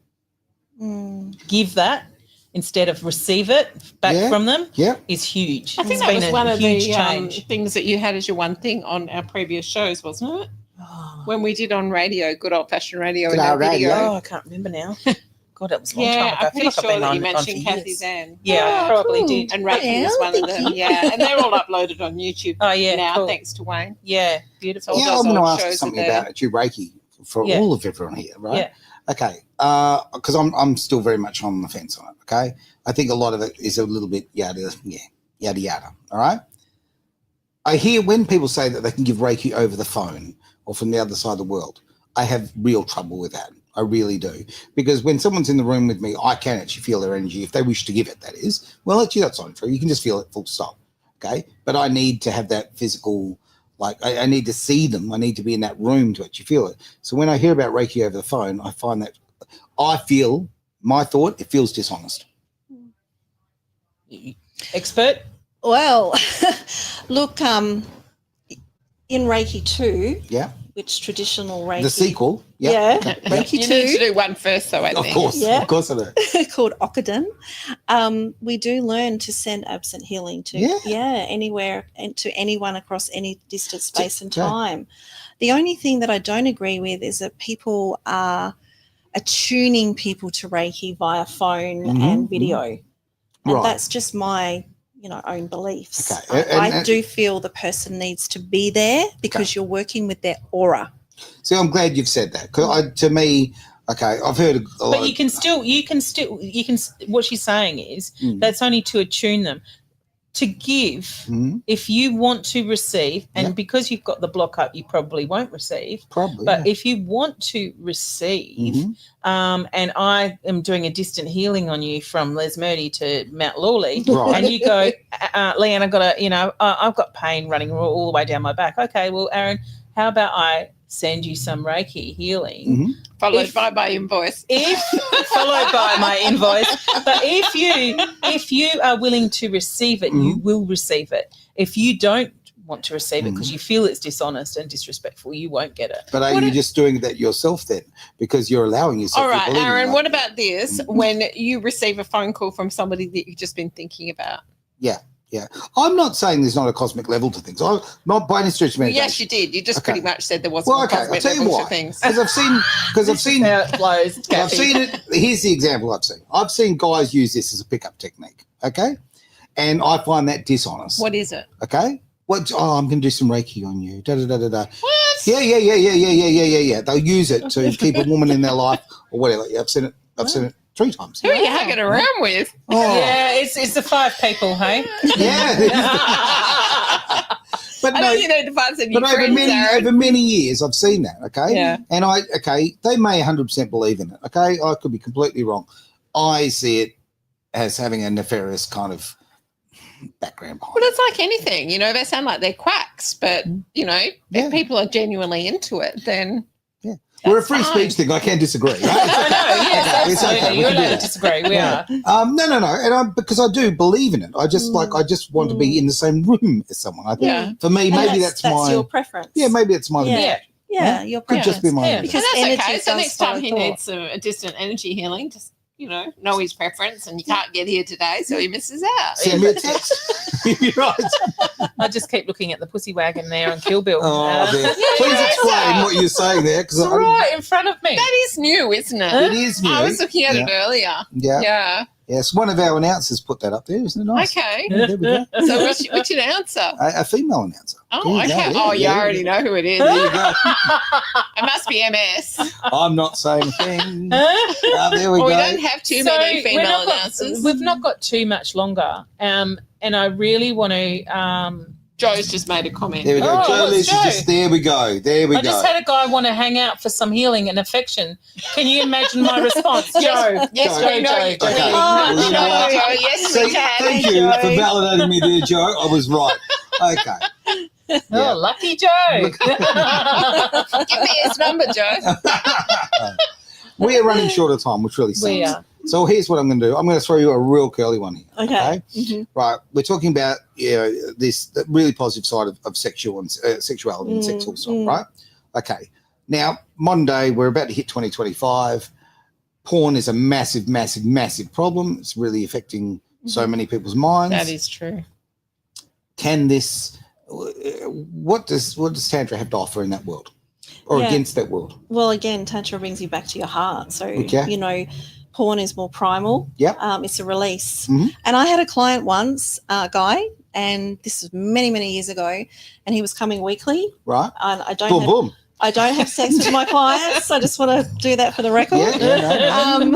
[SPEAKER 1] give that instead of receive it back from them is huge.
[SPEAKER 4] I think
[SPEAKER 1] it's
[SPEAKER 4] that was one of the
[SPEAKER 1] change.
[SPEAKER 4] things that you had as your one thing on our previous shows, wasn't it? When we did on radio, good old-fashioned radio.
[SPEAKER 2] Good old radio.
[SPEAKER 1] Oh, I can't remember now. God, it was a long time ago.
[SPEAKER 4] I'm pretty sure
[SPEAKER 1] I've been
[SPEAKER 4] that you
[SPEAKER 1] on
[SPEAKER 4] mentioned
[SPEAKER 1] for
[SPEAKER 4] Kathy
[SPEAKER 1] years.
[SPEAKER 4] Zan.
[SPEAKER 1] Yeah, I probably did.
[SPEAKER 4] And Reiki was one of them. Yeah, and they're all uploaded on YouTube now, thanks to Wayne.
[SPEAKER 1] Yeah, beautiful.
[SPEAKER 2] Yeah, I want to ask you something about you Reiki for all of everyone here, right?
[SPEAKER 1] Yeah.
[SPEAKER 2] Okay, because I'm still very much on the fence on it, okay? I think a lot of it is a little bit yada, all right? I hear when people say that they can give Reiki over the phone or from the other side of the world, I have real trouble with that. I really do. Because when someone's in the room with me, I can actually feel their energy if they wish to give it, that is. Well, actually, that's not true. You can just feel it full stop, okay? But I need to have that physical, like I need to see them. I need to be in that room to actually feel it. So when I hear about Reiki over the phone, I find that it feels dishonest.
[SPEAKER 1] Expert?
[SPEAKER 3] Well, look, in Reiki 2, which traditional Reiki.
[SPEAKER 2] The sequel,
[SPEAKER 3] Reiki 2.
[SPEAKER 4] You need to do one first, though, I think.
[SPEAKER 2] Of course I do.
[SPEAKER 3] Called Okuden. We do learn to send absent healing to anywhere and to anyone across any distance, space and time. The only thing that I don't agree with is that people are attuning people to Reiki via phone and video. And that's just my own beliefs.
[SPEAKER 2] Okay.
[SPEAKER 3] I do feel the person needs to be there because you're working with their aura.
[SPEAKER 2] See, I'm glad you've said that. Because to me, I've heard a lot.
[SPEAKER 1] But you can still. What she's saying is that's only to attune them. To give, if you want to receive, and because you've got the block up, you probably won't receive. But if you want to receive, and I am doing a distant healing on you from Les Murdy to Mount Lawley, and you go, Leanne, I've got pain running all the way down my back. Okay, well, Aaron, how about I send you some Reiki healing,
[SPEAKER 4] followed by my invoice.
[SPEAKER 1] Followed by my invoice. But if you are willing to receive it, you will receive it. If you don't want to receive it because you feel it's dishonest and disrespectful, you won't get it.
[SPEAKER 2] But are you just doing that yourself then? Because you're allowing yourself.
[SPEAKER 4] All right,
[SPEAKER 2] to believe
[SPEAKER 4] Aaron. What about this? When you receive a phone call from somebody that you've just been thinking about.
[SPEAKER 2] Yeah. I'm not saying there's not a cosmic level to things. I'm not by any stretch of imagination.
[SPEAKER 4] Yes, you did. You just pretty much said there wasn't a cosmic level to things.
[SPEAKER 2] Because I've seen
[SPEAKER 1] how it flows.
[SPEAKER 2] I've seen it. Here's the example I've seen. I've seen guys use this as a pickup technique. Okay. And I find that dishonest.
[SPEAKER 4] What is it?
[SPEAKER 2] Okay. I'm going to do some Reiki on you. What? Yeah. They'll use it to keep a woman in their life or whatever. Yeah, I've seen it 3 times.
[SPEAKER 4] Who are you hanging around with?
[SPEAKER 1] Yeah, it's the 5 people, hey?
[SPEAKER 2] Yeah. But
[SPEAKER 4] I know you need to find some new friends,
[SPEAKER 2] over many years, I've seen that, okay?
[SPEAKER 4] Yeah.
[SPEAKER 2] And they may 100% believe in it, okay? I could be completely wrong. I see it as having a nefarious kind of background behind
[SPEAKER 4] it. Well, it's like anything, they sound like they're quacks, but, if people are genuinely into it, then...
[SPEAKER 2] We're a free speech thing. I can't disagree. Right?
[SPEAKER 1] I know. Yes, absolutely.
[SPEAKER 2] Okay,
[SPEAKER 1] You're allowed to disagree. We are.
[SPEAKER 2] No. And because I do believe in it. I just I just want to be in the same room as someone. I think for me, maybe that's
[SPEAKER 3] your preference.
[SPEAKER 2] Yeah, maybe it's my
[SPEAKER 3] your preference.
[SPEAKER 2] Could just be my
[SPEAKER 3] because
[SPEAKER 4] that's okay. So next time he needs a distant energy healing, just know his preference, and you can't get here today, so he misses out.
[SPEAKER 2] Send me a text. You're right.
[SPEAKER 1] I just keep looking at the pussy wagon there on Kill Bill.
[SPEAKER 2] Please explain what you're saying there.
[SPEAKER 1] It's right in front of me.
[SPEAKER 4] That is new, isn't it?
[SPEAKER 2] It is new.
[SPEAKER 4] I was looking at it earlier. Yeah.
[SPEAKER 2] Yes, one of our announcers put that up there. Isn't it nice?
[SPEAKER 4] Okay.
[SPEAKER 2] Yeah, there we go.
[SPEAKER 4] So which announcer?
[SPEAKER 2] A female announcer.
[SPEAKER 4] Oh, okay. You already know who it is.
[SPEAKER 2] There you go.
[SPEAKER 4] It must be MS.
[SPEAKER 2] I'm not saying a thing. There we go.
[SPEAKER 4] We don't have too many female announcers.
[SPEAKER 1] We've not got too much longer. And I really want to...
[SPEAKER 4] Joe's just made a comment.
[SPEAKER 2] There we go. There we go.
[SPEAKER 1] I just had a guy want to hang out for some healing and affection. Can you imagine my response? Joe.
[SPEAKER 4] Yes, we know.
[SPEAKER 2] Okay.
[SPEAKER 4] Yes, we can.
[SPEAKER 2] Thank you for validating me there, Joe. I was right. Okay.
[SPEAKER 1] Oh, lucky Joe.
[SPEAKER 4] Give me his number, Joe.
[SPEAKER 2] We are running short of time, which really sucks.
[SPEAKER 1] We are.
[SPEAKER 2] So here's what I'm going to do. I'm going to throw you a real curly one here.
[SPEAKER 3] Okay.
[SPEAKER 2] Right. We're talking about this really positive side of sexual and sexuality and sexual stuff, right? Okay. Now, modern day, we're about to hit 2025. Porn is a massive, massive, massive problem. It's really affecting so many people's minds.
[SPEAKER 4] That is true.
[SPEAKER 2] Can this? What does Tantra have to offer in that world, or against that world?
[SPEAKER 3] Well, again, Tantra brings you back to your heart. So,
[SPEAKER 2] Okay.
[SPEAKER 3] you know, porn is more primal.
[SPEAKER 2] Yep.
[SPEAKER 3] It's a release.
[SPEAKER 2] Mhm.
[SPEAKER 3] And I had a client once, a guy, and this was many, many years ago, and he was coming weekly.
[SPEAKER 2] Right.
[SPEAKER 3] And I don't
[SPEAKER 2] Boom,
[SPEAKER 3] have,
[SPEAKER 2] boom.
[SPEAKER 3] I don't have sex with my clients. I just want to do that for the record.
[SPEAKER 2] No.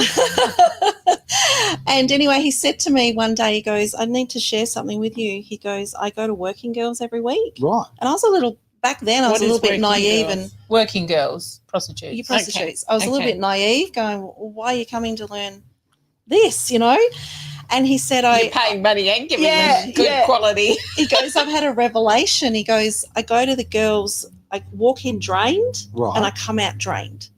[SPEAKER 3] And anyway, he said to me one day, he goes, I need to share something with you. He goes, I go to working girls every week.
[SPEAKER 2] Right.
[SPEAKER 3] And I was a little, back then I was a little bit naive and
[SPEAKER 1] working girls, prostitutes.
[SPEAKER 3] you prostitutes. I was a little bit naive going, well, why are you coming to learn this, you know? And he said,
[SPEAKER 4] You're paying money and giving them good quality.
[SPEAKER 3] He goes, I've had a revelation. He goes, I go to the girls, I walk in drained and I come out drained.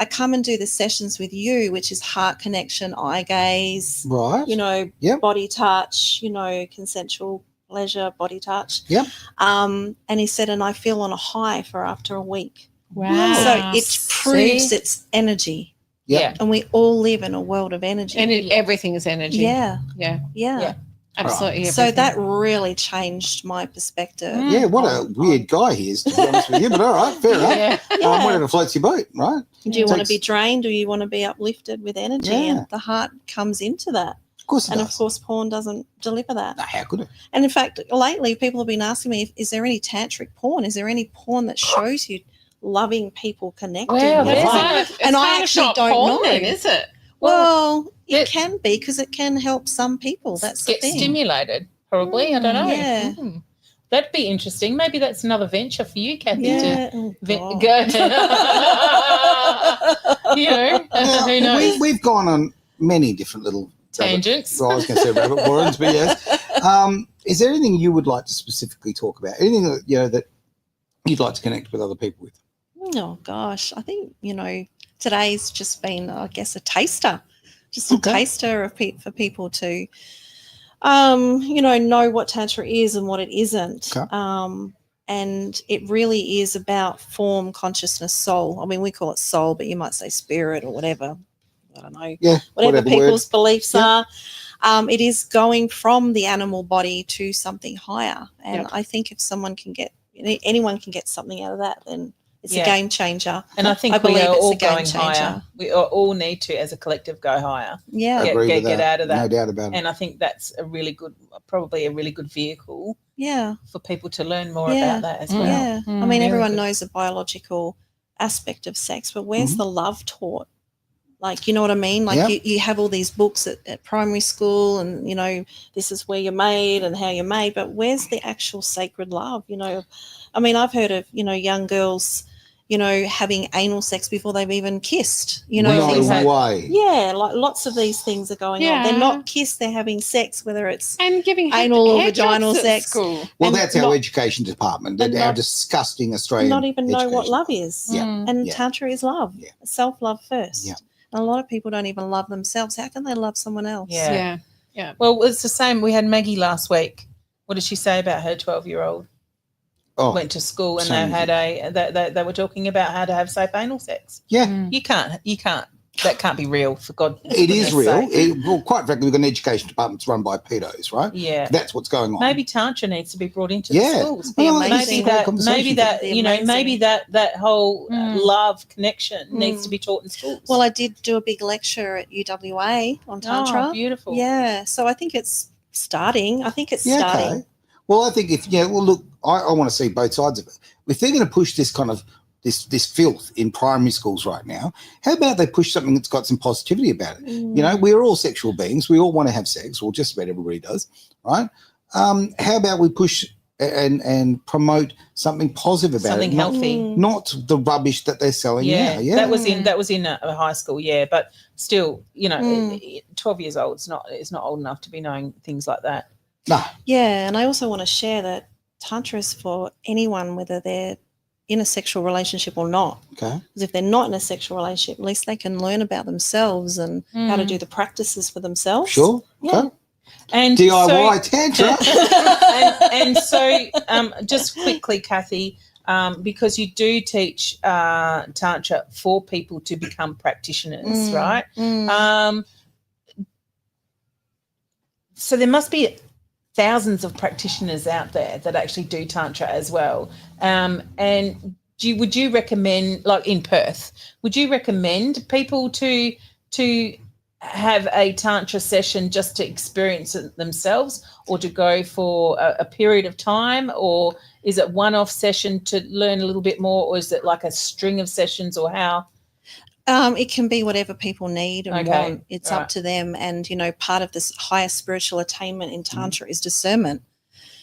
[SPEAKER 3] I come and do the sessions with you, which is heart connection, eye gaze, you know, body touch, you know, consensual pleasure, body touch.
[SPEAKER 2] Yep.
[SPEAKER 3] And he said, and I feel on a high for after a week.
[SPEAKER 4] Wow.
[SPEAKER 3] So it proves it's energy.
[SPEAKER 2] Yeah.
[SPEAKER 3] And we all live in a world of energy.
[SPEAKER 4] And everything is energy.
[SPEAKER 3] Yeah.
[SPEAKER 4] Yeah. Absolutely.
[SPEAKER 3] So that really changed my perspective.
[SPEAKER 2] Yeah, what a weird guy he is, to be honest with you. But all right, fair enough. Whatever floats your boat, right?
[SPEAKER 3] Do you want to be drained or you want to be uplifted with energy? And the heart comes into that.
[SPEAKER 2] Of course it does.
[SPEAKER 3] And of course, porn doesn't deliver that.
[SPEAKER 2] No, how could it?
[SPEAKER 3] And in fact, lately people have been asking me, is there any tantric porn? Is there any porn that shows you loving people connecting?
[SPEAKER 4] Well,
[SPEAKER 3] and I actually don't know.
[SPEAKER 4] Then, is it?
[SPEAKER 3] Well, it can be because it can help some people. That's the
[SPEAKER 1] get
[SPEAKER 3] thing.
[SPEAKER 1] Stimulated, probably. I don't know.
[SPEAKER 3] Yeah.
[SPEAKER 1] That'd be interesting. Maybe that's another venture for you, Kathy.
[SPEAKER 3] Yeah.
[SPEAKER 1] To go. You know, who knows?
[SPEAKER 2] We've gone on many different little
[SPEAKER 1] tangents.
[SPEAKER 2] I was going to say rabbit warrens, but yes. Is there anything you would like to specifically talk about? Anything that that you'd like to connect with other people with?
[SPEAKER 3] Oh gosh, I think today's just been, I guess, a taster, just a taster of for people to, know what Tantra is and what it isn't.
[SPEAKER 2] Okay.
[SPEAKER 3] And it really is about form, consciousness, soul. I mean, we call it soul, but you might say spirit or whatever. I don't know.
[SPEAKER 2] Yeah.
[SPEAKER 3] Whatever people's beliefs are. It is going from the animal body to something higher. And I think if anyone can get something out of that, then it's a game changer.
[SPEAKER 1] And I think we are all going higher. We all need to, as a collective, go higher.
[SPEAKER 3] Yeah.
[SPEAKER 1] Get out of that.
[SPEAKER 2] No doubt about it.
[SPEAKER 1] And I think that's probably a really good vehicle.
[SPEAKER 3] Yeah.
[SPEAKER 1] For people to learn more about that as well.
[SPEAKER 3] Yeah. I mean, everyone knows the biological aspect of sex, but where's the love taught? Like, you know what I mean? Like you have all these books at primary school and, this is where you're made and how you're made, but where's the actual sacred love? I mean, I've heard of, young girls, having anal sex before they've even kissed, things like, like lots of these things are going on. They're not kissed, they're having sex, whether it's
[SPEAKER 4] and giving
[SPEAKER 3] anal or vaginal sex.
[SPEAKER 2] Well, that's our education department, our disgusting Australian
[SPEAKER 3] not even know what
[SPEAKER 2] education.
[SPEAKER 3] love is. And Tantra is love, self-love first.
[SPEAKER 2] Yeah.
[SPEAKER 3] And a lot of people don't even love themselves. How can they love someone else?
[SPEAKER 1] Yeah. Well, it's the same. We had Maggie last week. What did she say about her 12-year-old? Went to school and they were talking about how to have safe anal sex.
[SPEAKER 2] Yeah.
[SPEAKER 1] You can't. That can't be real, for God.
[SPEAKER 2] It is real. Quite frankly, we've got an education department run by pedos, right?
[SPEAKER 1] Yeah.
[SPEAKER 2] That's what's going on.
[SPEAKER 1] Maybe Tantra needs to be brought into the schools.
[SPEAKER 3] Maybe
[SPEAKER 1] that whole love connection needs to be taught in schools.
[SPEAKER 3] Well, I did do a big lecture at UWA on Tantra.
[SPEAKER 1] Oh, beautiful.
[SPEAKER 3] Yeah. So I think it's starting. starting.
[SPEAKER 2] Okay. Well, I think look, I want to see both sides of it. If they're going to push this kind of this filth in primary schools right now, how about they push something that's got some positivity about it? We're all sexual beings. We all want to have sex, or just about everybody does, right? How about we push and promote something positive about
[SPEAKER 1] something healthy,
[SPEAKER 2] not the rubbish that they're selling now. Yeah,
[SPEAKER 1] that was in a high school, but still, 12 years old is not old enough to be knowing things like that.
[SPEAKER 2] No.
[SPEAKER 3] Yeah, and I also want to share that Tantra is for anyone, whether they're in a sexual relationship or not.
[SPEAKER 2] Okay.
[SPEAKER 3] Because if they're not in a sexual relationship, at least they can learn about themselves and how to do the practices for themselves.
[SPEAKER 2] Sure.
[SPEAKER 3] Yeah.
[SPEAKER 2] Okay.
[SPEAKER 1] And
[SPEAKER 2] DIY Tantra.
[SPEAKER 1] and so just quickly, Kathy, because you do teach Tantra for people to become practitioners, right? So there must be thousands of practitioners out there that actually do Tantra as well. And would you recommend, like in Perth, would you recommend people to have a Tantra session just to experience it themselves, or to go for a period of time, or is it one-off session to learn a little bit more, or is it like a string of sessions, or how?
[SPEAKER 3] It can be whatever people need and want. It's up to them. And, you know, part of this higher spiritual attainment in Tantra is discernment.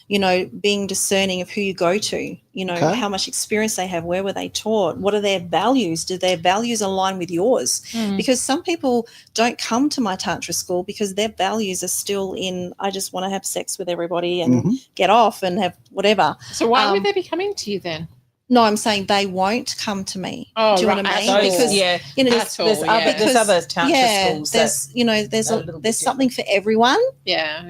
[SPEAKER 3] You know, being discerning of who you go to, you know, how much experience they have, where were they taught, what are their values, do their values align with yours? Because some people don't come to my Tantra school because their values are still in, I just want to have sex with everybody and get off and have whatever.
[SPEAKER 4] So why would they be coming to you then?
[SPEAKER 3] No, I'm saying they won't come to me.
[SPEAKER 4] Oh,
[SPEAKER 3] do you know what I mean? Because
[SPEAKER 1] you know, there's other Tantra schools.
[SPEAKER 3] There's, you know, there's something for everyone.
[SPEAKER 4] Yeah.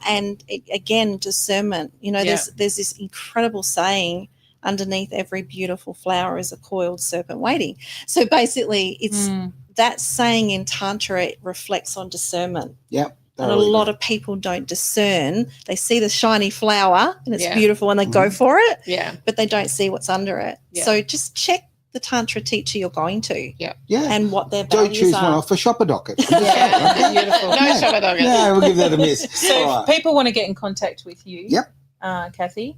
[SPEAKER 3] And again, discernment. You know, there's this incredible saying, underneath every beautiful flower is a coiled serpent waiting. So basically, it's that saying in Tantra, it reflects on discernment.
[SPEAKER 2] Yep.
[SPEAKER 3] And a lot of people don't discern. They see the shiny flower and it's beautiful and they go for it, but they don't see what's under it. Yeah. So just check the Tantra teacher you're going to and what their values are.
[SPEAKER 2] Don't choose one off a shopper docket.
[SPEAKER 4] Beautiful. No shopper docket.
[SPEAKER 2] No, we'll give that a miss.
[SPEAKER 1] So if people want to get in contact with you, Kathy,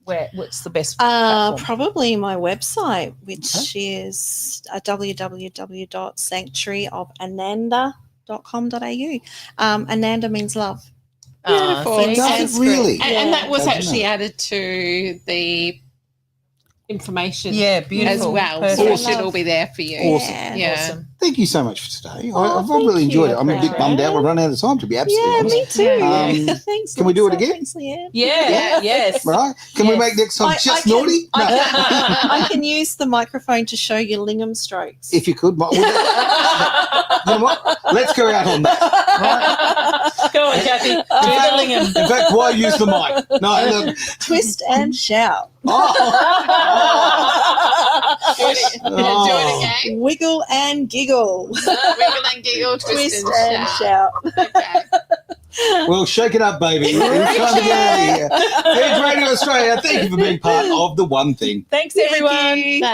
[SPEAKER 1] what's the best platform?
[SPEAKER 3] Probably my website, which is www.sanctuaryofananda.com.au. Ananda means love.
[SPEAKER 4] Beautiful.
[SPEAKER 2] Does it really?
[SPEAKER 4] And that was actually added to the information
[SPEAKER 1] beautiful.
[SPEAKER 4] as well.
[SPEAKER 1] Perfect.
[SPEAKER 4] So it should all be there for you.
[SPEAKER 2] Awesome.
[SPEAKER 1] Awesome.
[SPEAKER 2] Thank you so much for today. I've really enjoyed it. I'm a bit bummed out. We're running out of time, to be absolutely honest.
[SPEAKER 3] Me too. Thanks.
[SPEAKER 2] Can we do it again?
[SPEAKER 3] Thanks, Leanne.
[SPEAKER 1] Yes.
[SPEAKER 2] Right? Can we make next time just naughty? No.
[SPEAKER 3] I can use the microphone to show you lingam strokes.
[SPEAKER 2] If you could. You know what? Let's go out on that. Right?
[SPEAKER 1] Go on, Kathy. Do the lingam.
[SPEAKER 2] In fact, why use the mic? No, look.
[SPEAKER 3] Twist and shout.
[SPEAKER 4] Do it again.
[SPEAKER 3] Wiggle and giggle.
[SPEAKER 4] Wiggle and giggle,
[SPEAKER 3] twist and shout.
[SPEAKER 4] Okay.
[SPEAKER 2] Well, shake it up, baby. It's time to get out of here. It's Radio Australia. Thank you for being part of The One Thing.
[SPEAKER 1] Thanks, everyone.
[SPEAKER 4] Thanks.